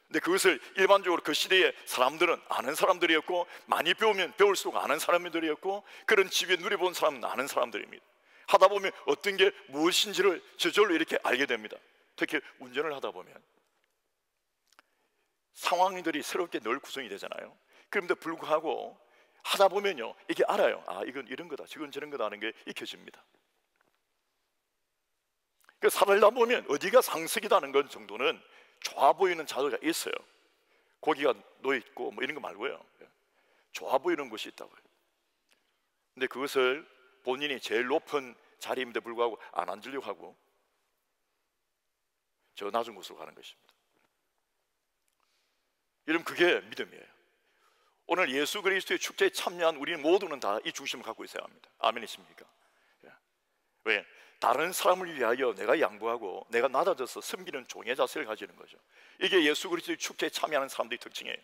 근데 그것을 일반적으로 그 시대의 사람들은 아는 사람들이었고, 많이 배우면 배울수록 아는 사람들이었고, 그런 집에 누려본 사람은 아는 사람들입니다. 하다 보면 어떤 게 무엇인지를 저절로 이렇게 알게 됩니다. 특히 운전을 하다 보면 상황들이 새롭게 늘 구성이 되잖아요. 그런데 불구하고 하다 보면요, 이게 알아요. 아, 이건 이런 거다, 저건 저런 거다 하는 게 익혀집니다. 그 살다 보면 어디가 상식이다는 건 정도는 좋아 보이는 자료가 있어요. 고기가 놓여있고 뭐 이런 거 말고요, 좋아 보이는 것이 있다고요. 근데 그것을 본인이 제일 높은 자리임에도 불구하고 안 앉으려고 하고 저 낮은 곳으로 가는 것입니다. 여러분, 그게 믿음이에요. 오늘 예수 그리스도의 축제에 참여한 우리 모두는 다 이 중심을 갖고 있어야 합니다. 아멘이십니까? 왜? 다른 사람을 위하여 내가 양보하고 내가 낮아져서 섬기는 종의 자세를 가지는 거죠. 이게 예수 그리스도의 축제에 참여하는 사람들의 특징이에요.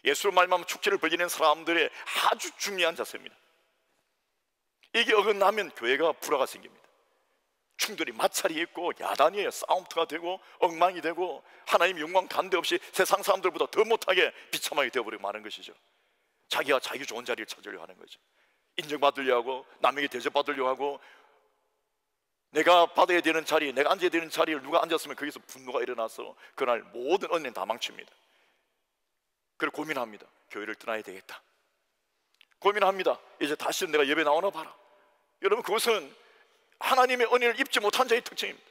예수를 말미암아 축제를 벌이는 사람들의 아주 중요한 자세입니다. 이게 어긋나면 교회가 불화가 생깁니다. 충돌이 마찰이 있고 야단이에요. 싸움터가 되고 엉망이 되고 하나님 영광 간데 없이 세상 사람들보다 더 못하게 비참하게 되어버리고 마는 것이죠. 자기가 자기 좋은 자리를 찾으려고 하는 거죠. 인정받으려고 하고 남에게 대접받으려고 하고 내가 받아야 되는 자리, 내가 앉아야 되는 자리를 누가 앉았으면 거기서 분노가 일어나서 그날 모든 은혜는 다 망칩니다. 그리고 고민합니다. 교회를 떠나야 되겠다. 고민합니다. 이제 다시 내가 예배 나오나 봐라. 여러분, 그것은 하나님의 은혜를 입지 못한 자의 특징입니다.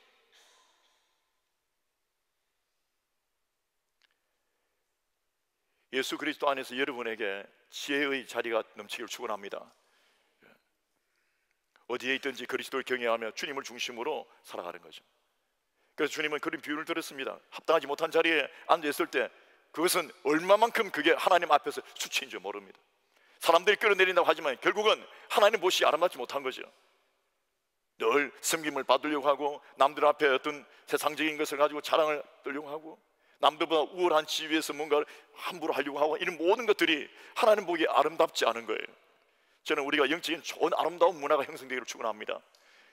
예수 그리스도 안에서 여러분에게 지혜의 자리가 넘치기를 축원합니다. 어디에 있든지 그리스도를 경외하며 주님을 중심으로 살아가는 거죠. 그래서 주님은 그런 비유를 들었습니다. 합당하지 못한 자리에 앉아있을 때 그것은 얼마만큼 그게 하나님 앞에서 수치인 줄 모릅니다. 사람들이 끌어내린다고 하지만 결국은 하나님 보시 아름답지 못한 거죠. 늘 섬김을 받으려고 하고 남들 앞에 어떤 세상적인 것을 가지고 자랑을 떨려고 하고 남들보다 우월한 지위에서 뭔가를 함부로 하려고 하고 이런 모든 것들이 하나님 보기에 아름답지 않은 거예요. 저는 우리가 영적인 좋은 아름다운 문화가 형성되기를 축원합니다.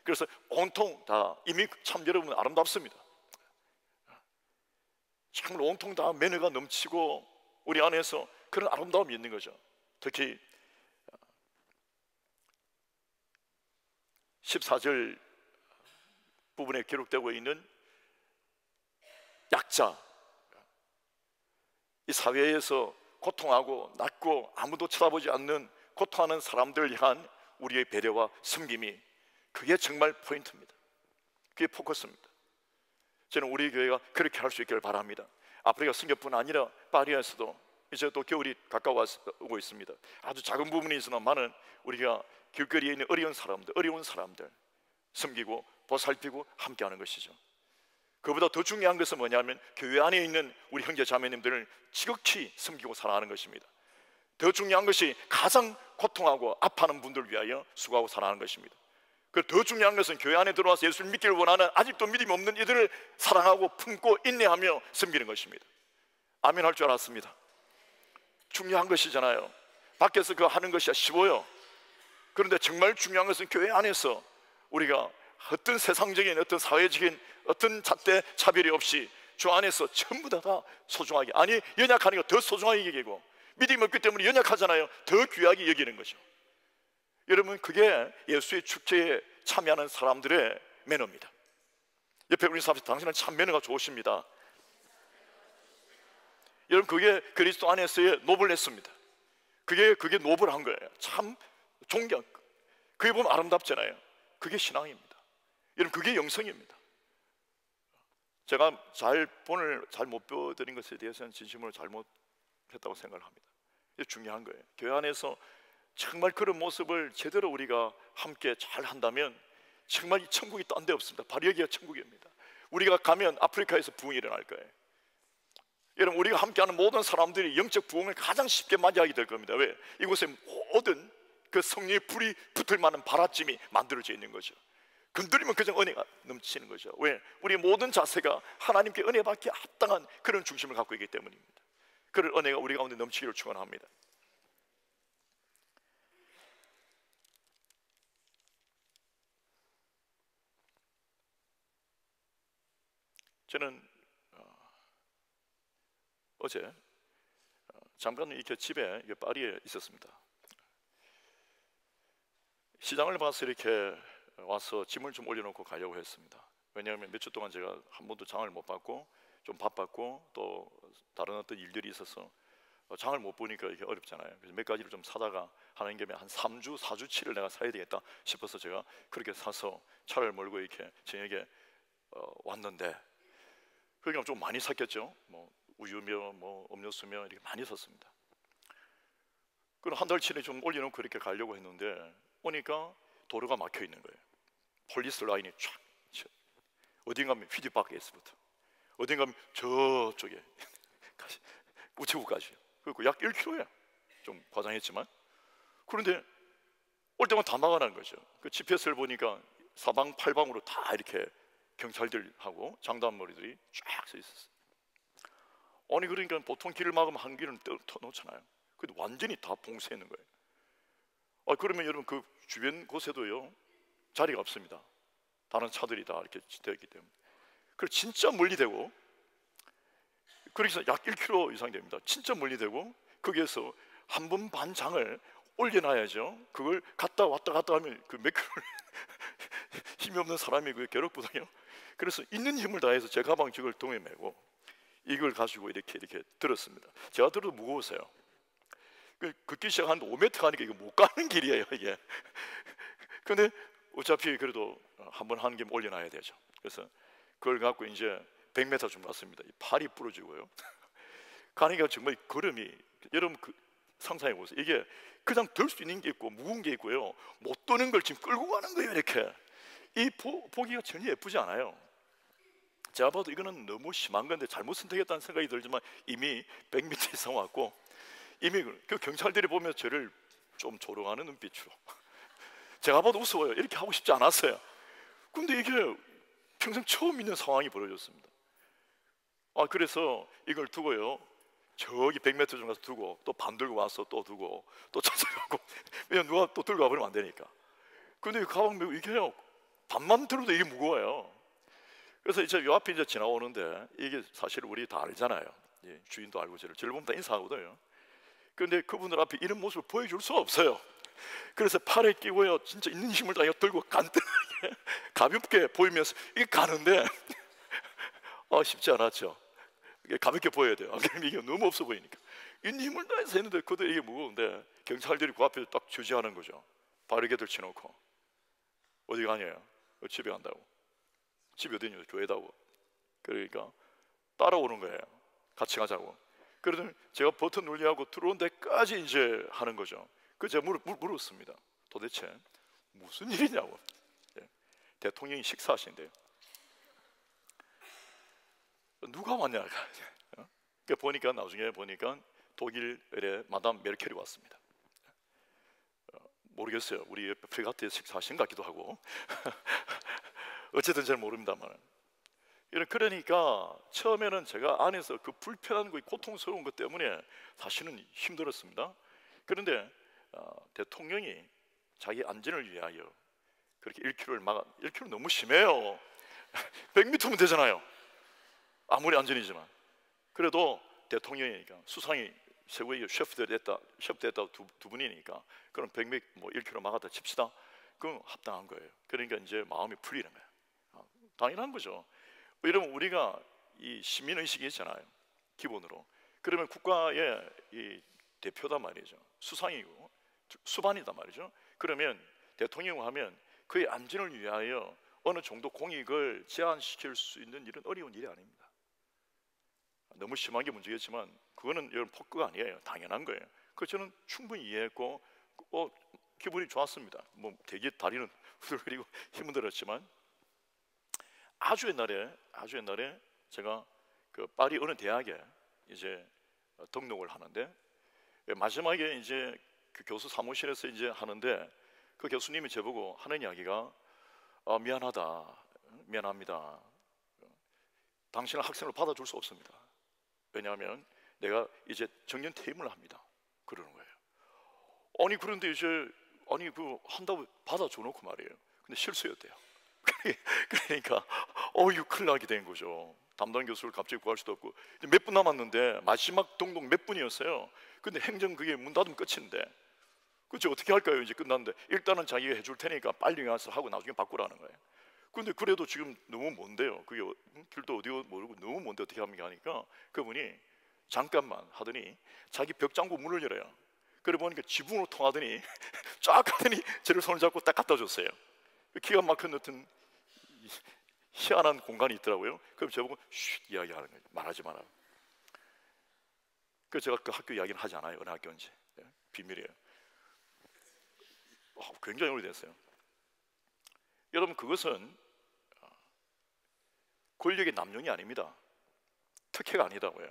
그래서 온통 다 이미 참 여러분 아름답습니다. 정말 온통 다 매너가 넘치고 우리 안에서 그런 아름다움이 있는 거죠. 특히 14절 부분에 기록되고 있는 약자, 이 사회에서 고통하고 낮고 아무도 쳐다보지 않는 고통하는 사람들을 향한 우리의 배려와 섬김이 그게 정말 포인트입니다. 그게 포커스입니다. 저는 우리 교회가 그렇게 할 수 있기를 바랍니다. 아프리카 선교뿐 아니라 파리에서도 이제 또 겨울이 가까워오고 있습니다. 아주 작은 부분이 있으나 많은 우리가 길거리에 있는 어려운 사람들 섬기고 보살피고 함께하는 것이죠. 그보다 더 중요한 것은 뭐냐면 교회 안에 있는 우리 형제 자매님들을 지극히 섬기고 사랑하는 것입니다. 더 중요한 것이 가장 고통하고 아파하는 분들을 위하여 수고하고 사랑하는 것입니다. 더 중요한 것은 교회 안에 들어와서 예수를 믿기를 원하는 아직도 믿음이 없는 이들을 사랑하고 품고 인내하며 섬기는 것입니다. 아멘 할 줄 알았습니다. 중요한 것이잖아요. 밖에서 그거 하는 것이 쉬워요. 그런데 정말 중요한 것은 교회 안에서 우리가 어떤 세상적인 어떤 사회적인 어떤 잣대 차별이 없이 주 안에서 전부 다 소중하게, 아니 연약하니까 더 소중하게 여기고 믿음이 없기 때문에 연약하잖아요. 더 귀하게 여기는 거죠. 여러분, 그게 예수의 축제에 참여하는 사람들의 매너입니다. 옆에 우리 사람들, 당신은 참 매너가 좋으십니다. 여러분, 그게 그리스도 안에서의 노블레스입니다. 그게 노블한 거예요. 참 존경. 그게 보면 아름답잖아요. 그게 신앙입니다. 여러분, 그게 영성입니다. 제가 본을 잘 못 배워드린 것에 대해서는 진심으로 잘못했다고 생각을 합니다. 이게 중요한 거예요. 교회 안에서 정말 그런 모습을 제대로 우리가 함께 잘 한다면 정말 이 천국이 딴 데 없습니다. 바로 여기가 천국입니다. 우리가 가면 아프리카에서 부흥이 일어날 거예요. 여러분, 우리가 함께하는 모든 사람들이 영적 부흥을 가장 쉽게 맞이하게 될 겁니다. 왜? 이곳에 모든 그 성령의 불이 붙을 만한 발화점이 만들어져 있는 거죠. 건드리면 그저 은혜가 넘치는 거죠. 왜? 우리 모든 자세가 하나님께 은혜 받기에 합당한 그런 중심을 갖고 있기 때문입니다. 그런 은혜가 우리 가운데 넘치기를 축원합니다. 저는 어제 잠깐 이렇게 집에 파리에 있었습니다. 시장을 봐서 이렇게 와서 짐을 좀 올려놓고 가려고 했습니다. 왜냐하면 몇 주 동안 제가 한 번도 장을 못 봤고 좀 바빴고 또 다른 어떤 일들이 있어서 장을 못 보니까 이게 어렵잖아요. 그래서 몇 가지를 좀 사다가 하는 김에 한 3주, 4주치를 내가 사야 되겠다 싶어서 제가 그렇게 사서 차를 몰고 이렇게 저녁에 왔는데, 그러니까 좀 많이 샀겠죠. 뭐 우유며 뭐 음료수며 이렇게 많이 샀습니다. 그럼 한 달치를 좀 올려놓고 이렇게 가려고 했는데 오니까 도로가 막혀 있는 거예요. 폴리스 라인이 쫙, 어딘가 하면 휘디박에서부터 어딘가 하면 저쪽에 우체국까지, 그리고 약 1km예요. 좀 과장했지만. 그런데 올 때만 다 막아놓은 거죠. 그 GPS를 보니까 사방팔방으로 다 이렇게 경찰들하고 장단머리들이 쫙 서 있었어요. 아니 그러니까 보통 길을 막으면 한 길은 터놓잖아요. 근데 완전히 다 봉쇄해 놓은 거예요. 그러면 여러분 그 주변 곳에도요 자리가 없습니다. 다른 차들이 다 이렇게 되어 있기 때문에. 그래서 진짜 멀리 되고, 그래서 약 1km 이상 됩니다. 진짜 멀리 되고, 거기에서 한 번 반 장을 올려놔야죠. 그걸 갔다 왔다 하면 그 몇 킬로를 힘이 없는 사람이 그게 괴롭거든요. 그래서 있는 힘을 다해서 제 가방 저걸 동에 메고 이걸 가지고 이렇게 들었습니다. 제가 들어도 무거웠어요. 걷기 시작하는데 5m 가니까 이거 못 가는 길이에요 이게. 근데 어차피 그래도 한번 하는 김에 올려놔야 되죠. 그래서 그걸 갖고 이제 100m 좀 갔습니다. 팔이 부러지고요. 가니까 정말 걸음이, 여러분 그 상상해 보세요. 이게 그냥 들 수 있는 게 있고 무거운 게 있고요. 못 도는 걸 지금 끌고 가는 거예요 이렇게. 이 보기가 전혀 예쁘지 않아요. 제가 봐도 이거는 너무 심한 건데 잘못 선택했다는 생각이 들지만 이미 100m 이상 왔고, 이미 그 경찰들이 보면 저를 좀 조롱하는 눈빛으로 제가 봐도 무서워요. 이렇게 하고 싶지 않았어요. 근데 이게 평생 처음 있는 상황이 벌어졌습니다. 그래서 이걸 두고요 저기 100m 좀 가서 두고 또 반 들고 와서 또 두고 또 찾아가고, 왜냐면 누가 또 들고 가버리면 안 되니까. 근데 가방 메고 이게요 반만 들어도 이게 무거워요. 그래서 이제 요 앞에 이제 지나오는데, 이게 사실 우리 다 알잖아요. 주인도 알고 저를 보면 다 인사하거든요. 그런데 그분들 앞에 이런 모습을 보여줄 수가 없어요. 그래서 팔에 끼고요 진짜 있는 힘을 다 들고 간단하게 가볍게 보이면서 이게 가는데 쉽지 않았죠. 이게 가볍게 보여야 돼요. 그럼 이게 너무 없어 보이니까 있는 힘을 다해서 했는데 그도 이게 무거운데 경찰들이 그 앞에 딱 주지하는 거죠. 바르게 들쳐놓고 어디 가냐요? 집에 간다고. 집이 어디냐? 교회다고. 그러니까 따라오는 거예요. 같이 가자고. 그러더니 제가 버튼 눌리하고 들어온 데까지 이제 하는 거죠. 그 제가 물었습니다. 도대체 무슨 일이냐고. 대통령이 식사하신대요. 누가 왔냐? 보니까 나중에 보니까 독일의 마담 메르켈이 왔습니다. 모르겠어요. 우리 프레가트에 식사하신 것 같기도 하고 어쨌든 잘 모릅니다만. 그러니까 처음에는 제가 안에서 그 불편한 거, 고통스러운 것 때문에 사실은 힘들었습니다. 그런데 대통령이 자기 안전을 위하여 그렇게 1km를 1km 너무 심해요. 100m면 되잖아요. 아무리 안전이지만. 그래도 대통령이니까, 수상이 최고의 셰프 됐다 두 분이니까, 그럼 1km 막았다 칩시다. 그럼 합당한 거예요. 그러니까 이제 마음이 풀리는 거예요. 당연한 거죠. 이러면 우리가 이 시민의식이 있잖아요, 기본으로. 그러면 국가의 이 대표단 말이죠. 수상이고 수반이단 말이죠. 그러면 대통령 하면 그의 안전을 위하여 어느 정도 공익을 제한시킬 수 있는 일은 어려운 일이 아닙니다. 너무 심한 게 문제겠지만 그거는 여러분 폭거가 아니에요. 당연한 거예요. 그 저는 충분히 이해했고 기분이 좋았습니다. 뭐 되게 다리는 후들거리고 힘은 들었지만, 아주 옛날에 제가 그 파리 어느 대학에 이제 등록을 하는데, 마지막에 이제 그 교수 사무실에서 이제 하는데 그 교수님이 저보고 하는 이야기가 미안합니다. 당신을 학생으로 받아줄 수 없습니다. 왜냐하면 내가 이제 정년 퇴임을 합니다. 그러는 거예요. 그런데 이제 한다고 받아줘 놓고 말이에요. 근데 실수였대요. 그러니까 이거 큰일 나게 된 거죠. 담당 교수를 갑자기 구할 수도 없고, 몇 분 남았는데 마지막 등록 몇 분이었어요. 근데 행정 그게 문 닫으면 끝인데 그렇죠? 어떻게 할까요? 이제 끝났는데 일단은 자기가 해줄 테니까 빨리 와서 하고 나중에 바꾸라는 거예요. 근데 그래도 지금 너무 먼데요. 그게 길도 어디 모르고 너무 먼데 어떻게 합니까 하니까 그분이 잠깐만 하더니 자기 벽장구 문을 열어요. 그래 보니까 지붕으로 통하더니 쫙 하더니 저를 손을 잡고 딱 갖다 줬어요. 기가 막힌 어떤 희한한 공간이 있더라고요. 그럼 저보고 쉿 이야기하는 거예요. 말하지 마라. 그래서 제가 그 학교 이야기는 하지 않아요. 어느 학교인지. 비밀이에요. 굉장히 오래됐어요. 여러분, 그것은 권력의 남용이 아닙니다. 특혜가 아니다고요.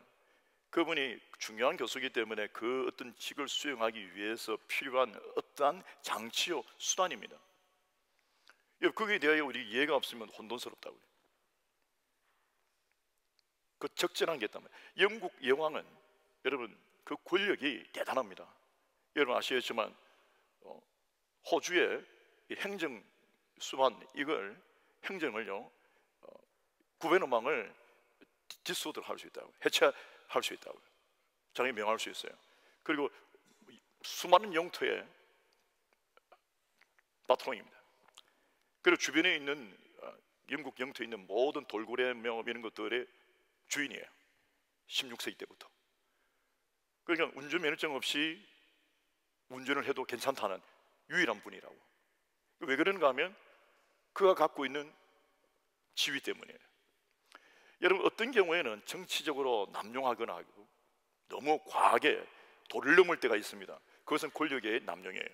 그분이 중요한 교수이기 때문에 그 어떤 직을 수행하기 위해서 필요한 어떠한 장치요 수단입니다. 그게 대하여 우리 이해가 없으면 혼돈스럽다고요. 그 적절한 게 있단 말이에요. 영국 여왕은 여러분 그 권력이 대단합니다. 여러분 아시겠지만 호주의 행정 수반 이걸 행정을요 구베너망을 디소드 할 수 있다고, 해체할 수 있다고, 장에 명할 수 있어요. 그리고 수많은 영토의 파트론입니다. 그리고 주변에 있는 영국 영토에 있는 모든 돌고래 명함 이런 것들의 주인이에요. 16세기 때부터. 그러니까 운전면허증 없이 운전을 해도 괜찮다는 유일한 분이라고. 왜 그런가 하면 그가 갖고 있는 지위 때문이에요. 여러분 어떤 경우에는 정치적으로 남용하거나 너무 과하게 도를 넘을 때가 있습니다. 그것은 권력의 남용이에요.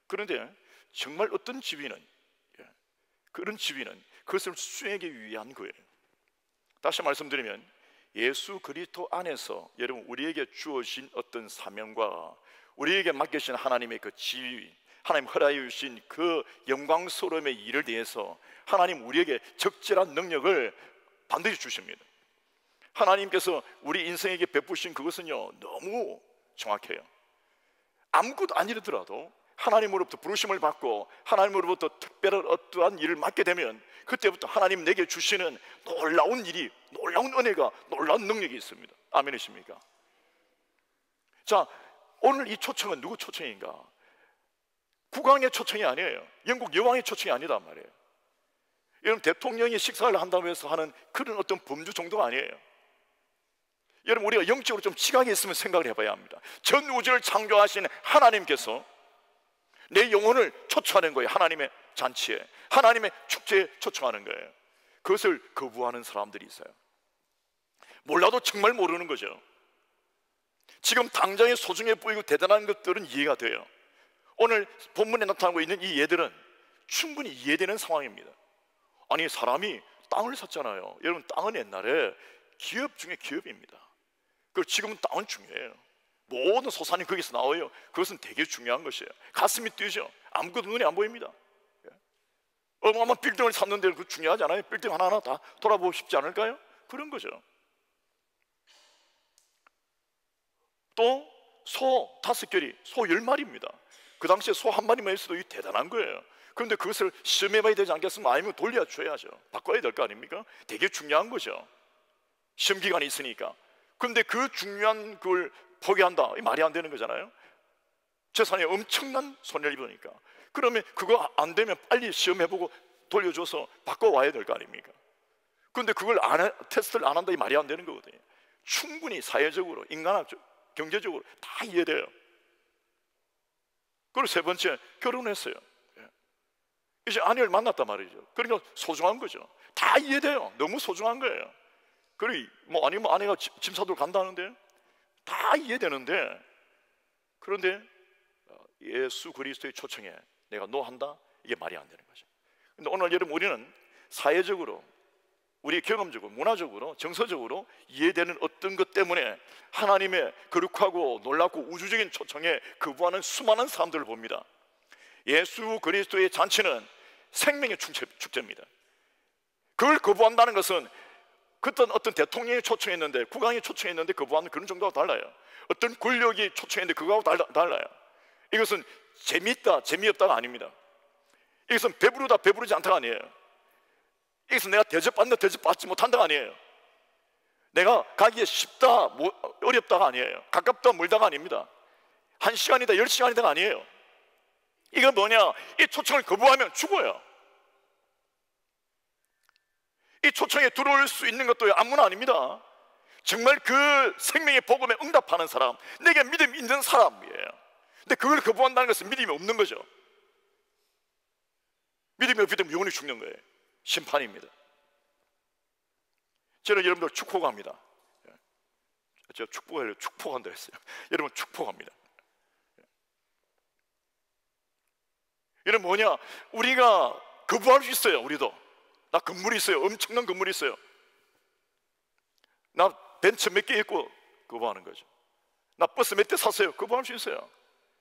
그런데 정말 어떤 지위는 그런 지위는 그것을 수행하기 위한 거예요. 다시 말씀드리면 예수 그리스도 안에서 여러분 우리에게 주어진 어떤 사명과 우리에게 맡기신 하나님의 그 지위, 하나님 허락해 주신 그 영광스러움의 일을 대해서 하나님 우리에게 적절한 능력을 반드시 주십니다. 하나님께서 우리 인생에게 베푸신 그것은요 너무 정확해요. 아무것도 아니더라도 하나님으로부터 부르심을 받고 하나님으로부터 특별한 어떠한 일을 맡게 되면 그때부터 하나님 내게 주시는 놀라운 일이, 놀라운 은혜가, 놀라운 능력이 있습니다. 아멘이십니까? 자, 오늘 이 초청은 누구 초청인가? 국왕의 초청이 아니에요. 영국 여왕의 초청이 아니단 말이에요. 여러분 대통령이 식사를 한다고 해서 하는 그런 어떤 범주 정도가 아니에요. 여러분 우리가 영적으로 좀 지각이 있으면 생각을 해봐야 합니다. 전 우주를 창조하신 하나님께서 내 영혼을 초청하는 거예요. 하나님의 잔치에, 하나님의 축제에 초청하는 거예요. 그것을 거부하는 사람들이 있어요. 몰라도 정말 모르는 거죠. 지금 당장에 소중해 보이고 대단한 것들은 이해가 돼요. 오늘 본문에 나타나고 있는 이 예들은 충분히 이해되는 상황입니다. 아니 사람이 땅을 샀잖아요. 여러분 땅은 옛날에 기업 중에 기업입니다. 그리고 지금은 땅은 중요해요. 모든 소산이 거기서 나와요. 그것은 되게 중요한 것이에요. 가슴이 뛰죠. 아무것도 눈에 안 보입니다. 어마어마한 빌딩을 샀는데 그 중요하지 않아요? 빌딩 하나하나 다 돌아보고 싶지 않을까요? 그런 거죠. 또 소 5결이 소 10마리입니다. 그 당시에 소 한 마리만 있어도 대단한 거예요. 그런데 그것을 시험해봐야 되지 않겠습니까? 아니면 돌려줘야죠. 바꿔야 될 거 아닙니까? 되게 중요한 거죠. 시험 기간이 있으니까. 그런데 그 중요한 걸 포기한다, 이 말이 안 되는 거잖아요. 재산에 엄청난 손해를 입으니까. 그러면 그거 안 되면 빨리 시험해보고 돌려줘서 바꿔와야 될 거 아닙니까? 그런데 그걸 테스트를 안 한다, 이 말이 안 되는 거거든요. 충분히 사회적으로, 인간학적, 경제적으로 다 이해돼요. 그리고 세 번째, 결혼했어요. 이제 아내를 만났단 말이죠. 그러니까 소중한 거죠. 다 이해돼요. 너무 소중한 거예요. 그리고 뭐 아니면 아내가 짐 사들 간다는데 다 이해되는데, 그런데 예수 그리스도의 초청에 내가 노한다, 이게 말이 안 되는 거죠. 근데 오늘 여러분 우리는 사회적으로, 우리 경험적으로, 문화적으로, 정서적으로 이해되는 어떤 것 때문에 하나님의 거룩하고 놀랍고 우주적인 초청에 거부하는 수많은 사람들을 봅니다. 예수 그리스도의 잔치는 생명의 축제입니다. 그걸 거부한다는 것은 어떤 대통령이 초청했는데, 국왕이 초청했는데 거부하는 그런 정도가 달라요. 어떤 권력이 초청했는데 그거하고 달라요. 이것은 재미있다, 재미없다가 아닙니다. 이것은 배부르다, 배부르지 않다가 아니에요. 이것은 내가 대접받는다, 대접받지 못한다가 아니에요. 내가 가기에 쉽다, 어렵다가 아니에요. 가깝다, 멀다가 아닙니다. 1시간이다, 10시간이다가 아니에요. 이거 뭐냐? 이 초청을 거부하면 죽어요. 이 초청에 들어올 수 있는 것도 아무나 아닙니다. 정말 그 생명의 복음에 응답하는 사람, 내게 믿음이 있는 사람이에요. 근데 그걸 거부한다는 것은 믿음이 없는 거죠. 믿음이 없기 때문에 영원히 죽는 거예요. 심판입니다. 저는 여러분들 축복합니다. 제가 축복한다 했어요. 여러분 축복합니다. 이런 뭐냐? 우리가 거부할 수 있어요. 우리도. 나 건물이 있어요. 엄청난 건물이 있어요. 나 벤츠 몇 개 있고 거부하는 거죠. 나 버스 몇 대 샀어요. 거부할 수 있어요.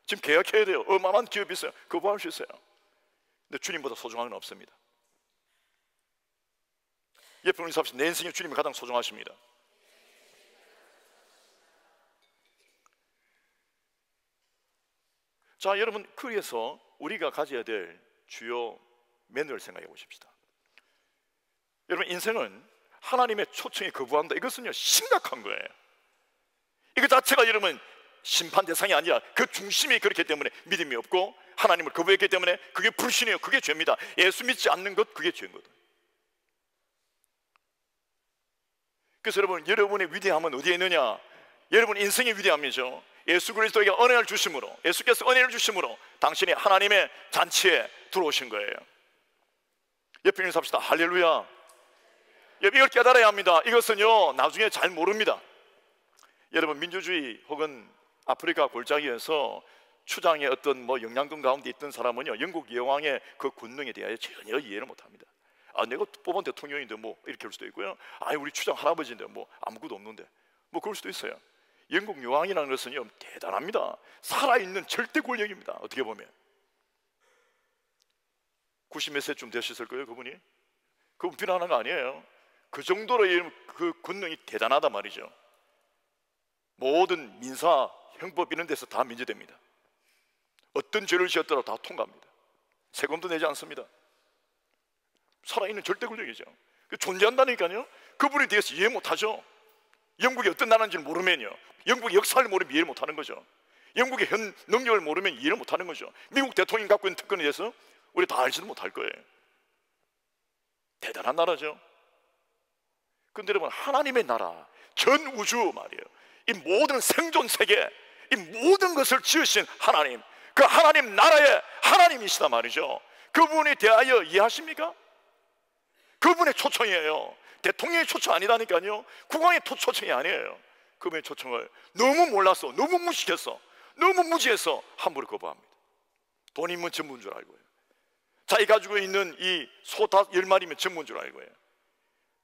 지금 계약해야 돼요. 어마어마한 기업이 있어요. 거부할 수 있어요. 근데 주님보다 소중한 건 없습니다. 예쁜 우리 삽시다. 내 인생에 주님이 가장 소중하십니다. 자, 여러분, 그래서 우리가 가져야 될 주요 매너를 생각해 보십시다. 여러분, 인생은 하나님의 초청에 거부한다. 이것은요 심각한 거예요. 이거 자체가 여러분 심판 대상이 아니라 그 중심이 그렇기 때문에 믿음이 없고 하나님을 거부했기 때문에 그게 불신이에요. 그게 죄입니다. 예수 믿지 않는 것, 그게 죄거든. 그래서 여러분, 여러분의 위대함은 어디에 있느냐? 여러분 인생의 위대함이죠. 예수 그리스도에게 은혜를 주심으로, 예수께서 은혜를 주심으로 당신이 하나님의 잔치에 들어오신 거예요. 옆에 있는 삽시다. 할렐루야. 이걸 깨달아야 합니다. 이것은요 나중에 잘 모릅니다. 여러분, 민주주의 혹은 아프리카 골짜기에서 추장의 어떤 뭐 영향권 가운데 있던 사람은요 영국 여왕의 그 권능에 대하여 전혀 이해를 못합니다. 아, 내가 뽑은 대통령인데 뭐 이렇게 할 수도 있고요. 아, 우리 추장 할아버지인데 뭐 아무것도 없는데 뭐 그럴 수도 있어요. 영국 여왕이라는 것은요 대단합니다. 살아있는 절대 권력입니다. 어떻게 보면 90몇 세쯤 되셨을 거예요. 그분이. 그분 비난하는 거 아니에요. 그 정도로 그 권능이 대단하단 말이죠. 모든 민사, 형법 이런 데서 다 면제됩니다. 어떤 죄를 지었더라도 다 통과합니다. 세금도 내지 않습니다. 살아있는 절대 권력이죠. 존재한다니까요. 그분에 대해서 이해 못하죠. 영국이 어떤 나라인지를 모르면요, 영국의 역사를 모르면 이해를 못하는 거죠. 영국의 현 능력을 모르면 이해를 못하는 거죠. 미국 대통령이 갖고 있는 특권에 대해서 우리 다 알지도 못할 거예요. 대단한 나라죠. 근데 여러분, 하나님의 나라, 전 우주 말이에요. 이 모든 생존 세계, 이 모든 것을 지으신 하나님, 그 하나님 나라의 하나님이시다 말이죠. 그분에 대하여 이해하십니까? 그분의 초청이에요. 대통령의 초청 아니다니까요. 국왕의 초청이 아니에요. 그분의 초청을 너무 몰라서, 너무 무식해서, 너무 무지해서 함부로 거부합니다. 돈 있으면 전부인 줄 알고요. 자기 가지고 있는 이 소 다 10마리면 전부인 줄 알고요.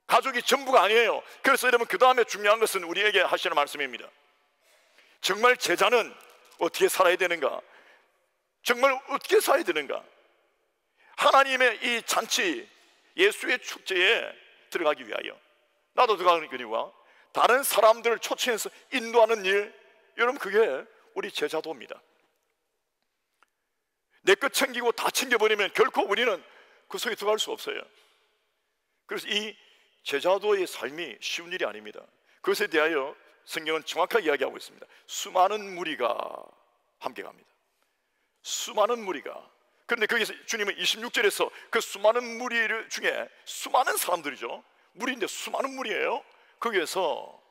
가족이 전부가 아니에요. 그래서 여러분, 그 다음에 중요한 것은 우리에게 하시는 말씀입니다. 정말 제자는 어떻게 살아야 되는가? 정말 어떻게 살아야 되는가? 하나님의 이 잔치, 예수의 축제에 들어가기 위하여, 나도 들어가는 거니와 다른 사람들을 초청해서 인도하는 일, 여러분, 그게 우리 제자도입니다. 내 것 챙기고 다 챙겨버리면 결코 우리는 그 속에 들어갈 수 없어요. 그래서 이 제자도의 삶이 쉬운 일이 아닙니다. 그것에 대하여 성경은 정확하게 이야기하고 있습니다. 수많은 무리가 함께 갑니다. 수많은 무리가. 그런데 거기서 주님은 26절에서 그 수많은 무리 중에 수많은 사람들이죠. 무리인데 수많은 무리예요. 거기에서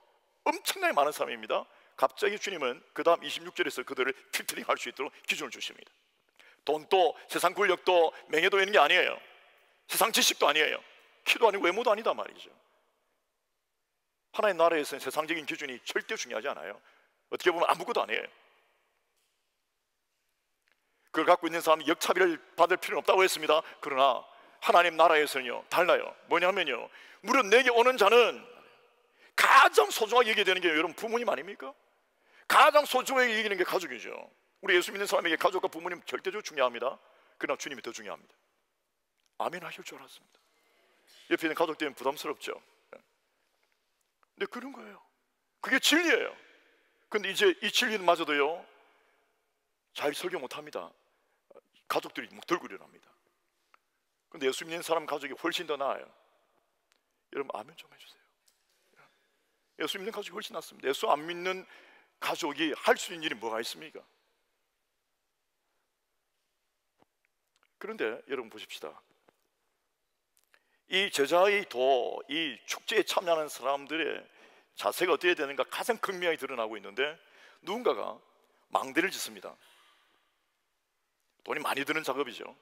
엄청나게 많은 사람입니다. 갑자기 주님은 그 다음 26절에서 그들을 필터링할 수 있도록 기준을 주십니다. 돈도 세상 권력도 명예도 있는 게 아니에요. 세상 지식도 아니에요. 키도 아니고 외모도 아니다 말이죠. 하나님 나라에서는 세상적인 기준이 절대 중요하지 않아요. 어떻게 보면 아무것도 아니에요. 그걸 갖고 있는 사람이 역차별을 받을 필요는 없다고 했습니다. 그러나 하나님 나라에서는요 달라요. 뭐냐면요, 무릇 내게 오는 자는 가장 소중하게 여기게 되는 게 여러분 부모님 아닙니까? 가장 소중하게 여기는 게 가족이죠. 우리 예수 믿는 사람에게 가족과 부모님 절대적으로 중요합니다. 그러나 주님이 더 중요합니다. 아멘 하실 줄 알았습니다. 옆에 있는 가족 때문에 부담스럽죠. 근데 그런 거예요. 그게 진리예요. 근데 이제 이 진리는 마저도요 잘 설교 못합니다. 가족들이 막 들고 일어납니다. 근데 예수 믿는 사람 가족이 훨씬 더 나아요. 여러분 아멘 좀 해주세요. 예수 믿는 가족이 훨씬 낫습니다. 예수 안 믿는 가족이 할 수 있는 일이 뭐가 있습니까? 그런데 여러분 보십시다. 이 제자의 이 축제에 참여하는 사람들의 자세가 어떻게 되는가 가장 극명하게 드러나고 있는데, 누군가가 망대를 짓습니다. 돈이 많이 드는 작업이죠.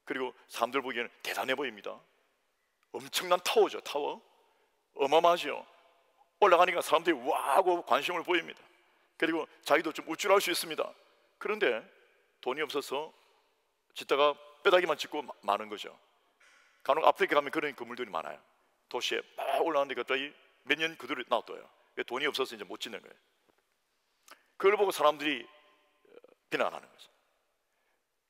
그리고 사람들 보기에는 대단해 보입니다. 엄청난 타워죠. 타워 어마어마하죠. 올라가니까 사람들이 와 하고 관심을 보입니다. 그리고 자기도 좀 우쭐할 수 있습니다. 그런데 돈이 없어서 짓다가 뼈다귀만 짓고 마는 거죠. 간혹 아프리카 가면 그런 건물들이 많아요. 도시에 막 올라가는데 갑자기 몇 년 그대로 놔둬요. 돈이 없어서 이제 못 짓는 거예요. 그걸 보고 사람들이 비난하는 거죠.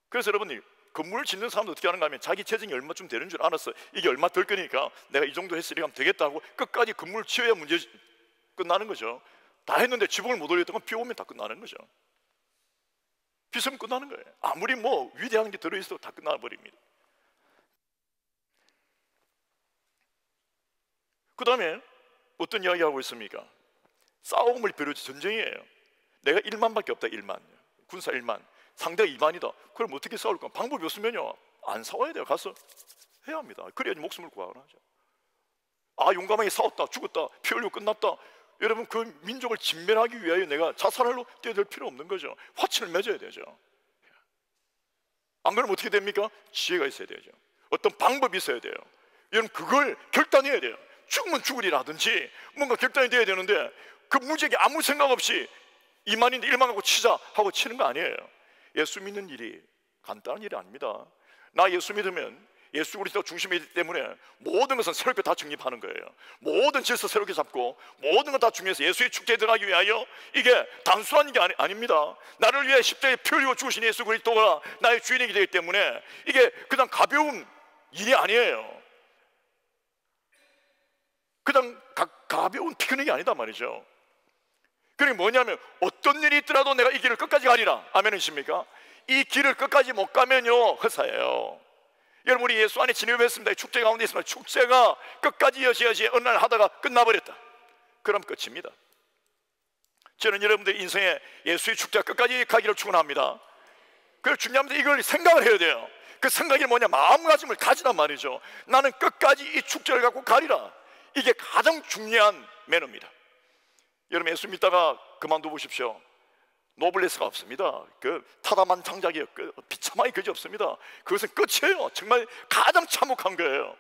그래서 여러분이 건물을 짓는 사람도 어떻게 하는가 하면, 자기 재정이 얼마쯤 되는 줄 알았어. 이게 얼마 들 거니까 내가 이 정도 했으니까 하면 되겠다고 끝까지 건물을 지어야 문제 끝나는 거죠. 다 했는데 지붕을 못 올렸다면 비 오면 다 끝나는 거죠. 비 있으면 끝나는 거예요. 아무리 뭐 위대한 게 들어있어도 다 끝나버립니다. 그 다음에 어떤 이야기하고 있습니까? 싸움을 비롯해 전쟁이에요. 내가 1만밖에 없다. 1만 군사 1만, 상대가 2만이다. 그럼 어떻게 싸울까? 방법이 없으면요, 안 싸워야 돼요. 가서 해야 합니다. 그래야지 목숨을 구하죠. 아, 용감하게 싸웠다, 죽었다, 피 흘리고 끝났다. 여러분, 그 민족을 진멸하기 위하여 내가 자살로 뛰어들 필요 없는 거죠. 화친을 맺어야 되죠. 안 그러면 어떻게 됩니까? 지혜가 있어야 되죠. 어떤 방법이 있어야 돼요. 여러분, 그걸 결단해야 돼요. 죽으면 죽으리라든지 뭔가 결단이 돼야 되는데, 그 무지에게 아무 생각 없이 2만인데 1만 갖고 치자 하고 치는 거 아니에요. 예수 믿는 일이 간단한 일이 아닙니다. 나 예수 믿으면 예수 그리스도가 중심이기 때문에 모든 것은 새롭게 다 정립하는 거예요. 모든 질서 새롭게 잡고 모든 것 다 중요해서 예수의 축제에 들어가기 위하여, 이게 단순한 게 아닙니다. 나를 위해 십자가에 피 흘리고 죽으신 예수 그리스도가 나의 주인이기 되기 때문에 이게 그냥 가벼운 일이 아니에요. 그냥 가벼운 피크닉이 아니다 말이죠. 그게 뭐냐면, 어떤 일이 있더라도 내가 이 길을 끝까지 가리라. 아멘이십니까? 이 길을 끝까지 못 가면요, 허사예요. 여러분, 우리 예수 안에 진입했습니다. 축제 가운데 있습니다. 축제가 끝까지 여시여시 어느 날 하다가 끝나버렸다. 그럼 끝입니다. 저는 여러분들 인생에 예수의 축제가 끝까지 가기를 축원합니다. 그래서 중요합니다. 이걸 생각을 해야 돼요. 그 생각이 뭐냐, 마음가짐을 가지란 말이죠. 나는 끝까지 이 축제를 갖고 가리라. 이게 가장 중요한 매너입니다. 여러분, 예수 믿다가 그만둬 보십시오. 노블레스가 없습니다. 그 타다만 장작이에요. 비참하게 그지 없습니다. 그것은 끝이에요. 정말 가장 참혹한 거예요.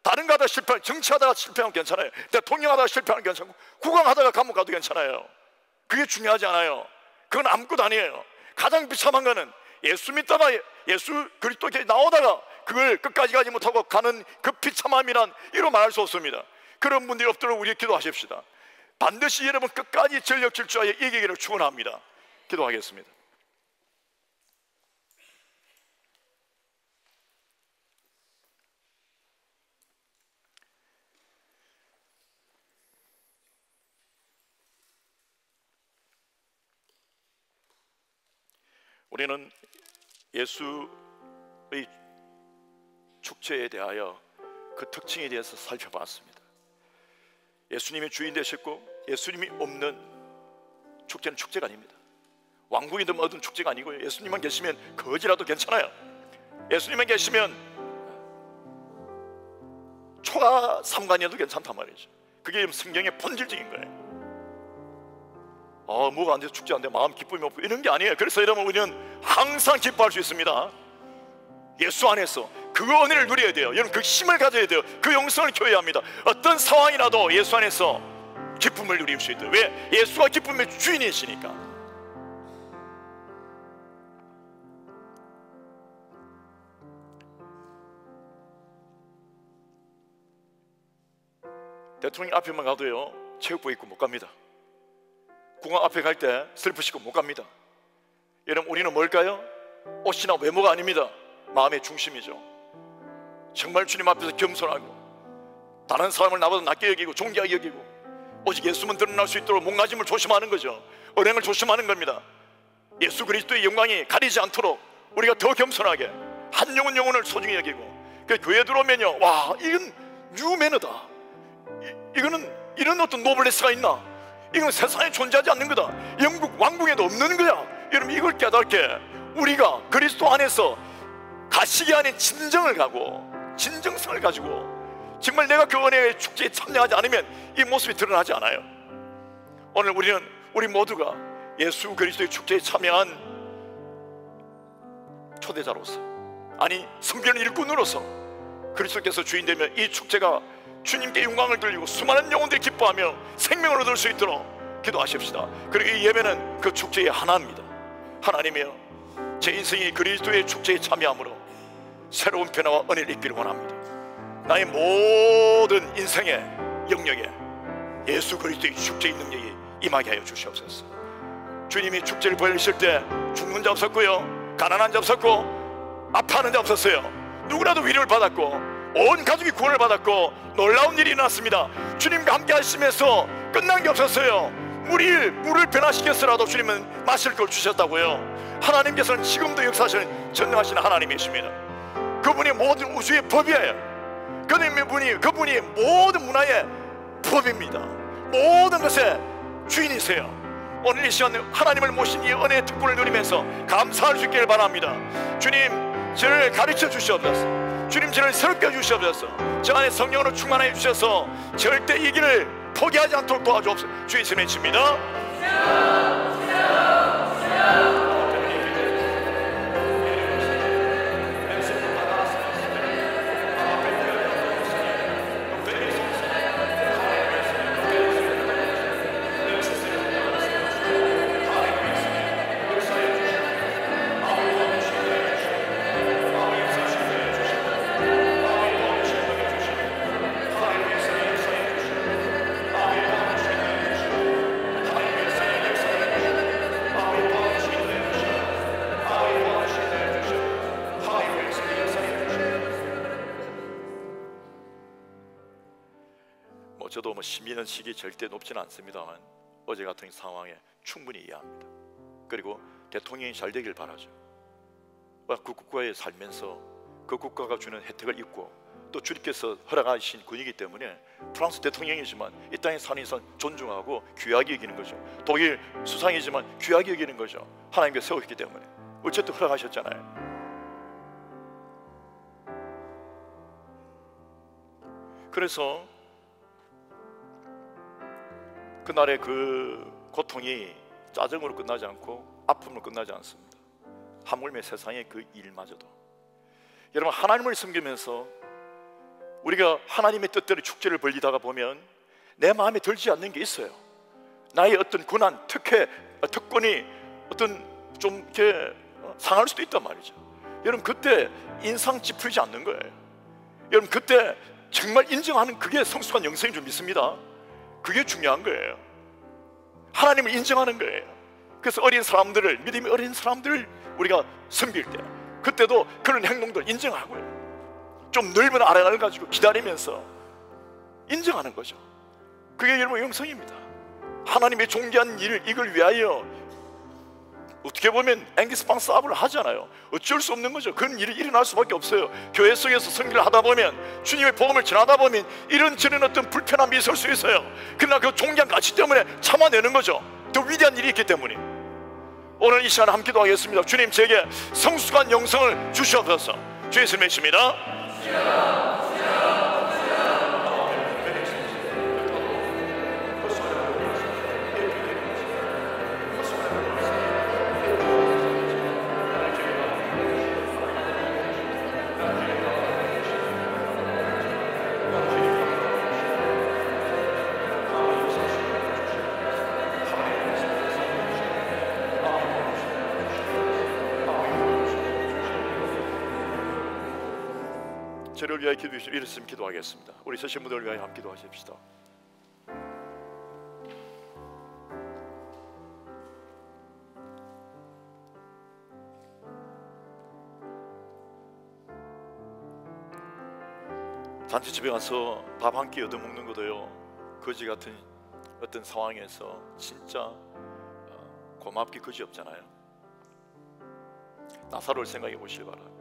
다른 거 하다가 실패하면, 정치하다가 실패하면 괜찮아요. 대통령하다가 실패하면 괜찮고, 국왕하다가 감옥 가도 괜찮아요. 그게 중요하지 않아요. 그건 아무것도 아니에요. 가장 비참한 거는 예수 믿다가 예수 그리스도께 나오다가 그걸 끝까지 가지 못하고 가는 그 비참함이란 이로 말할 수 없습니다. 그런 분들이 없도록 우리 기도하십시다. 반드시 여러분 끝까지 전력 질주하여 이기기를 축원합니다. 기도하겠습니다. 우리는 예수의 축제에 대하여 그 특징에 대해서 살펴봤습니다. 예수님이 주인 되셨고, 예수님이 없는 축제는 축제가 아닙니다. 왕궁이 좀 얻은 축제가 아니고요. 예수님만 계시면 거지라도 괜찮아요. 예수님만 계시면 초가 삼관이어도 괜찮단 말이죠. 그게 성경의 본질적인 거예요. 뭐가 안 돼서 축제 안 돼, 마음 기쁨이 없고 이런 게 아니에요. 그래서 여러분, 우리는 항상 기뻐할 수 있습니다. 예수 안에서 그 은혜를 누려야 돼요. 여러분, 그 힘을 가져야 돼요. 그 영성을 키워야 합니다. 어떤 상황이라도 예수 안에서 기쁨을 누릴 수 있도록. 왜? 예수가 기쁨의 주인이시니까. 대통령 앞에만 가도요, 체육복 입고 못 갑니다. 국왕 앞에 갈 때 슬프시고 못 갑니다. 여러분, 우리는 뭘까요? 옷이나 외모가 아닙니다. 마음의 중심이죠. 정말 주님 앞에서 겸손하고, 다른 사람을 나보다 낮게 여기고 존귀하게 여기고, 오직 예수만 드러날 수 있도록 몸가짐을 조심하는 거죠. 언행을 조심하는 겁니다. 예수 그리스도의 영광이 가리지 않도록 우리가 더 겸손하게 한 영혼 영혼을 소중히 여기고, 그 교회 들어오면요, 와, 이건 뉴매너다. 이거는 이런 어떤 노블레스가 있나? 이건 세상에 존재하지 않는 거다. 영국 왕궁에도 없는 거야. 여러분, 이걸 깨닫게 우리가 그리스도 안에서 가식이 아닌 진정을 가고 진정성을 가지고 정말 내가 그 은혜의 축제에 참여하지 않으면 이 모습이 드러나지 않아요. 오늘 우리 모두가 예수 그리스도의 축제에 참여한 초대자로서, 아니 성결한 일꾼으로서 그리스도께서 주인 되면 이 축제가 주님께 영광을 돌리고 수많은 영혼들이 기뻐하며 생명을 얻을 수 있도록 기도하십시다. 그리고 이 예배는 그 축제의 하나입니다. 하나님이여, 제 인생이 그리스도의 축제에 참여함으로 새로운 변화와 은혜를 입기를 원합니다. 나의 모든 인생의 영역에 예수 그리스도의 축제의 능력이 임하게 하여 주시옵소서. 주님이 축제를 벌이실 때 죽는 자 없었고요, 가난한 자 없었고, 아파하는 자 없었어요. 누구라도 위로를 받았고 온 가족이 구원을 받았고 놀라운 일이 일어났습니다. 주님과 함께 하시면서 끝난 게 없었어요. 물을 변화시켜서라도 주님은 마실 걸 주셨다고요. 하나님께서는 지금도 역사하시는 전능하신 하나님이십니다. 그분이 모든 우주의 법이에요. 그분이 모든 문화의 법입니다. 모든 것의 주인이세요. 오늘 이 시간 하나님을 모신 이 은혜의 특권을 누리면서 감사할 수 있기를 바랍니다. 주님, 저를 가르쳐 주시옵소서. 주님, 저를 새롭게 주시옵소서. 저 안에 성령으로 충만하여 주셔서 절대 이 길을 포기하지 않도록 도와주옵소서. 주 예수님의 이름입니다. 저도 시민의식이 절대 높지는 않습니다만 어제 같은 상황에 충분히 이해합니다. 그리고 대통령이 잘 되길 바라죠. 그 국가에 살면서 그 국가가 주는 혜택을 입고 또 주님께서 허락하신 군이기 때문에 프랑스 대통령이지만 이 땅에 사는 이상 존중하고 귀하게 여기는 거죠. 독일 수상이지만 귀하게 여기는 거죠. 하나님께서 세우셨기 때문에 어쨌든 허락하셨잖아요. 그래서 그날의 그 고통이 짜증으로 끝나지 않고 아픔으로 끝나지 않습니다. 하물며 세상의 그 일마저도. 여러분, 하나님을 섬기면서 우리가 하나님의 뜻대로 축제를 벌리다가 보면 내 마음에 들지 않는 게 있어요. 나의 어떤 권한, 특권이 어떤 좀 이렇게 상할 수도 있단 말이죠. 여러분, 그때 인상 찌푸리지 않는 거예요. 여러분, 그때 정말 인정하는 그게 성숙한 영성인 줄 믿습니다. 그게 중요한 거예요. 하나님을 인정하는 거예요. 그래서 믿음이 어린 사람들을 우리가 섬길 때 그때도 그런 행동들 인정하고요. 좀 넓은 아랑을 가지고 기다리면서 인정하는 거죠. 그게 여러분 영성입니다. 하나님의 존귀한 일을 이걸 위하여 어떻게 보면 앵기스빵 싸움을 하잖아요. 어쩔 수 없는 거죠. 그런 일이 일어날 수밖에 없어요. 교회 속에서 선교를 하다 보면, 주님의 복음을 전하다 보면 이런저런 어떤 불편함이 있을 수 있어요. 그러나 그 존귀한 가치 때문에 참아내는 거죠. 더 위대한 일이 있기 때문에. 오늘 이 시간에 함께 기도하겠습니다. 주님, 제게 성숙한 영성을 주시옵소서. 주 예수님의 이름입니다. 저를 위하여 기도해 주시면 이랬으면 기도하겠습니다. 우리 서신 분들을 위하여 함께 기도하십시다. 잔치집에 가서 밥 한 끼 얻어먹는 것도요, 거지 같은 어떤 상황에서 진짜 고맙기 거지 없잖아요. 나사로를 생각해 보시기 바랍니다.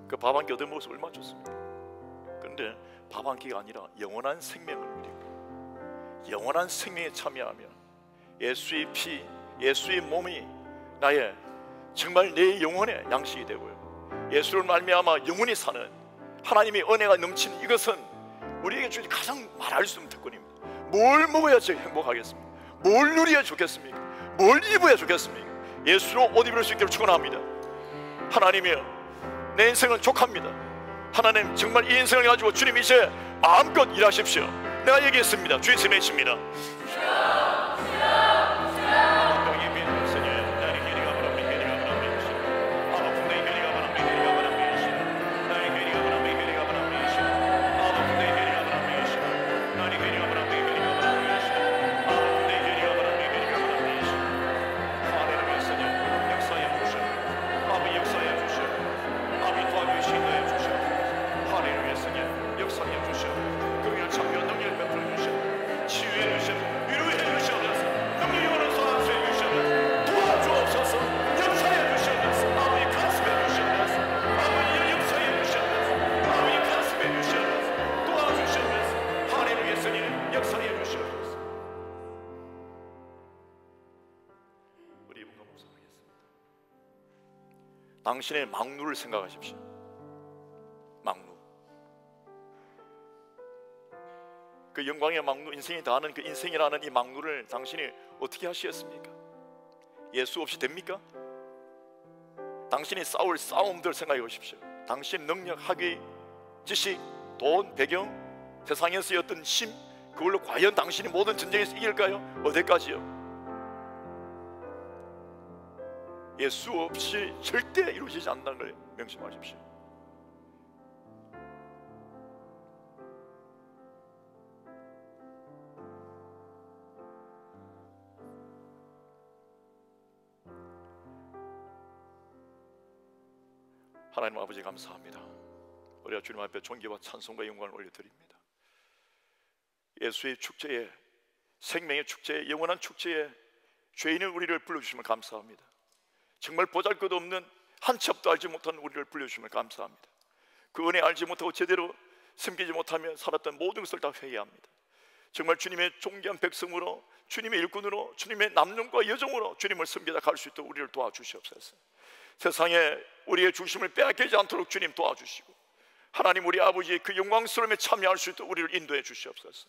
그 밥 한 끼 얻어먹어서 얼마나 좋습니까? 그런데 밥 한 끼가 아니라 영원한 생명을 누리고 영원한 생명에 참여하며 예수의 피, 예수의 몸이 나의 정말 내 영혼의 양식이 되고요, 예수를 말미암아 영원히 사는 하나님의 은혜가 넘치는 이것은 우리에게 주신 가장 말할 수 없는 특권입니다. 뭘 먹어야 제가 행복하겠습니까? 뭘 누려야 좋겠습니까? 뭘 입어야 좋겠습니까? 예수로 옷 입을 수 있기를 축원합니다. 하나님이여, 내 인생은 족합니다. 하나님, 정말 이 인생을 가지고 주님 이제 마음껏 일하십시오. 내가 얘기했습니다. 주의 지내십니다. 당신의 막루를 생각하십시오. 막루, 그 영광의 막루, 인생이 다하는 그 인생이라는 이 막루를 당신이 어떻게 하시겠습니까? 예수 없이 됩니까? 당신이 싸울 싸움들 생각해 보십시오. 당신 능력, 학위, 지식, 돈, 배경, 세상에서의 어떤 힘, 그걸로 과연 당신이 모든 전쟁에서 이길까요? 어디까지요? 예수 없이 절대 이루어지지 않는다는 걸 명심하십시오. 하나님 아버지, 감사합니다. 우리가 주님 앞에 존귀와 찬송과 영광을 올려드립니다. 예수의 축제에, 생명의 축제에, 영원한 축제에 죄인의 우리를 불러주시면 감사합니다. 정말 보잘것없는 한 치 앞도 알지 못한 우리를 불러주시면 감사합니다. 그 은혜 알지 못하고 제대로 섬기지 못하며 살았던 모든 것을 다 회개합니다. 정말 주님의 존귀한 백성으로, 주님의 일꾼으로, 주님의 남녀과 여종으로 주님을 섬기다 갈 수 있도록 우리를 도와주시옵소서. 세상에 우리의 중심을 빼앗기지 않도록 주님 도와주시고, 하나님 우리 아버지의 그 영광스러움에 참여할 수 있도록 우리를 인도해 주시옵소서.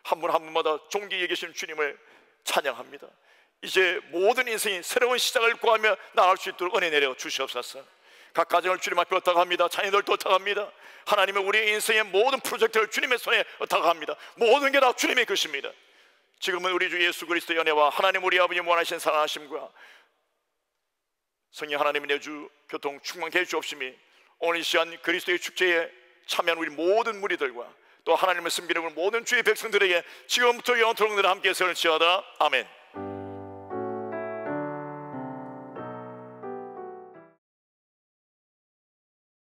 한 분 한 분마다 존귀에 계신 주님을 찬양합니다. 이제 모든 인생이 새로운 시작을 구하며 나갈 수 있도록 은혜 내려 주시옵소서. 각 가정을 주님 앞에 엇탁합니다. 자녀들도 엇탁합니다. 하나님은 우리의 인생의 모든 프로젝트를 주님의 손에 엇탁합니다. 모든 게 다 주님의 것입니다. 지금은 우리 주 예수 그리스도의 은혜와 하나님 우리 아버지 무한하신 사랑하심과 성령 하나님의 내주 교통 충만케 해주옵심이 오늘 이 시간 그리스도의 축제에 참여한 우리 모든 무리들과 또 하나님을 섬기는 모든 주의 백성들에게 지금부터 영원토록 늘 함께 세울지어다. 아멘.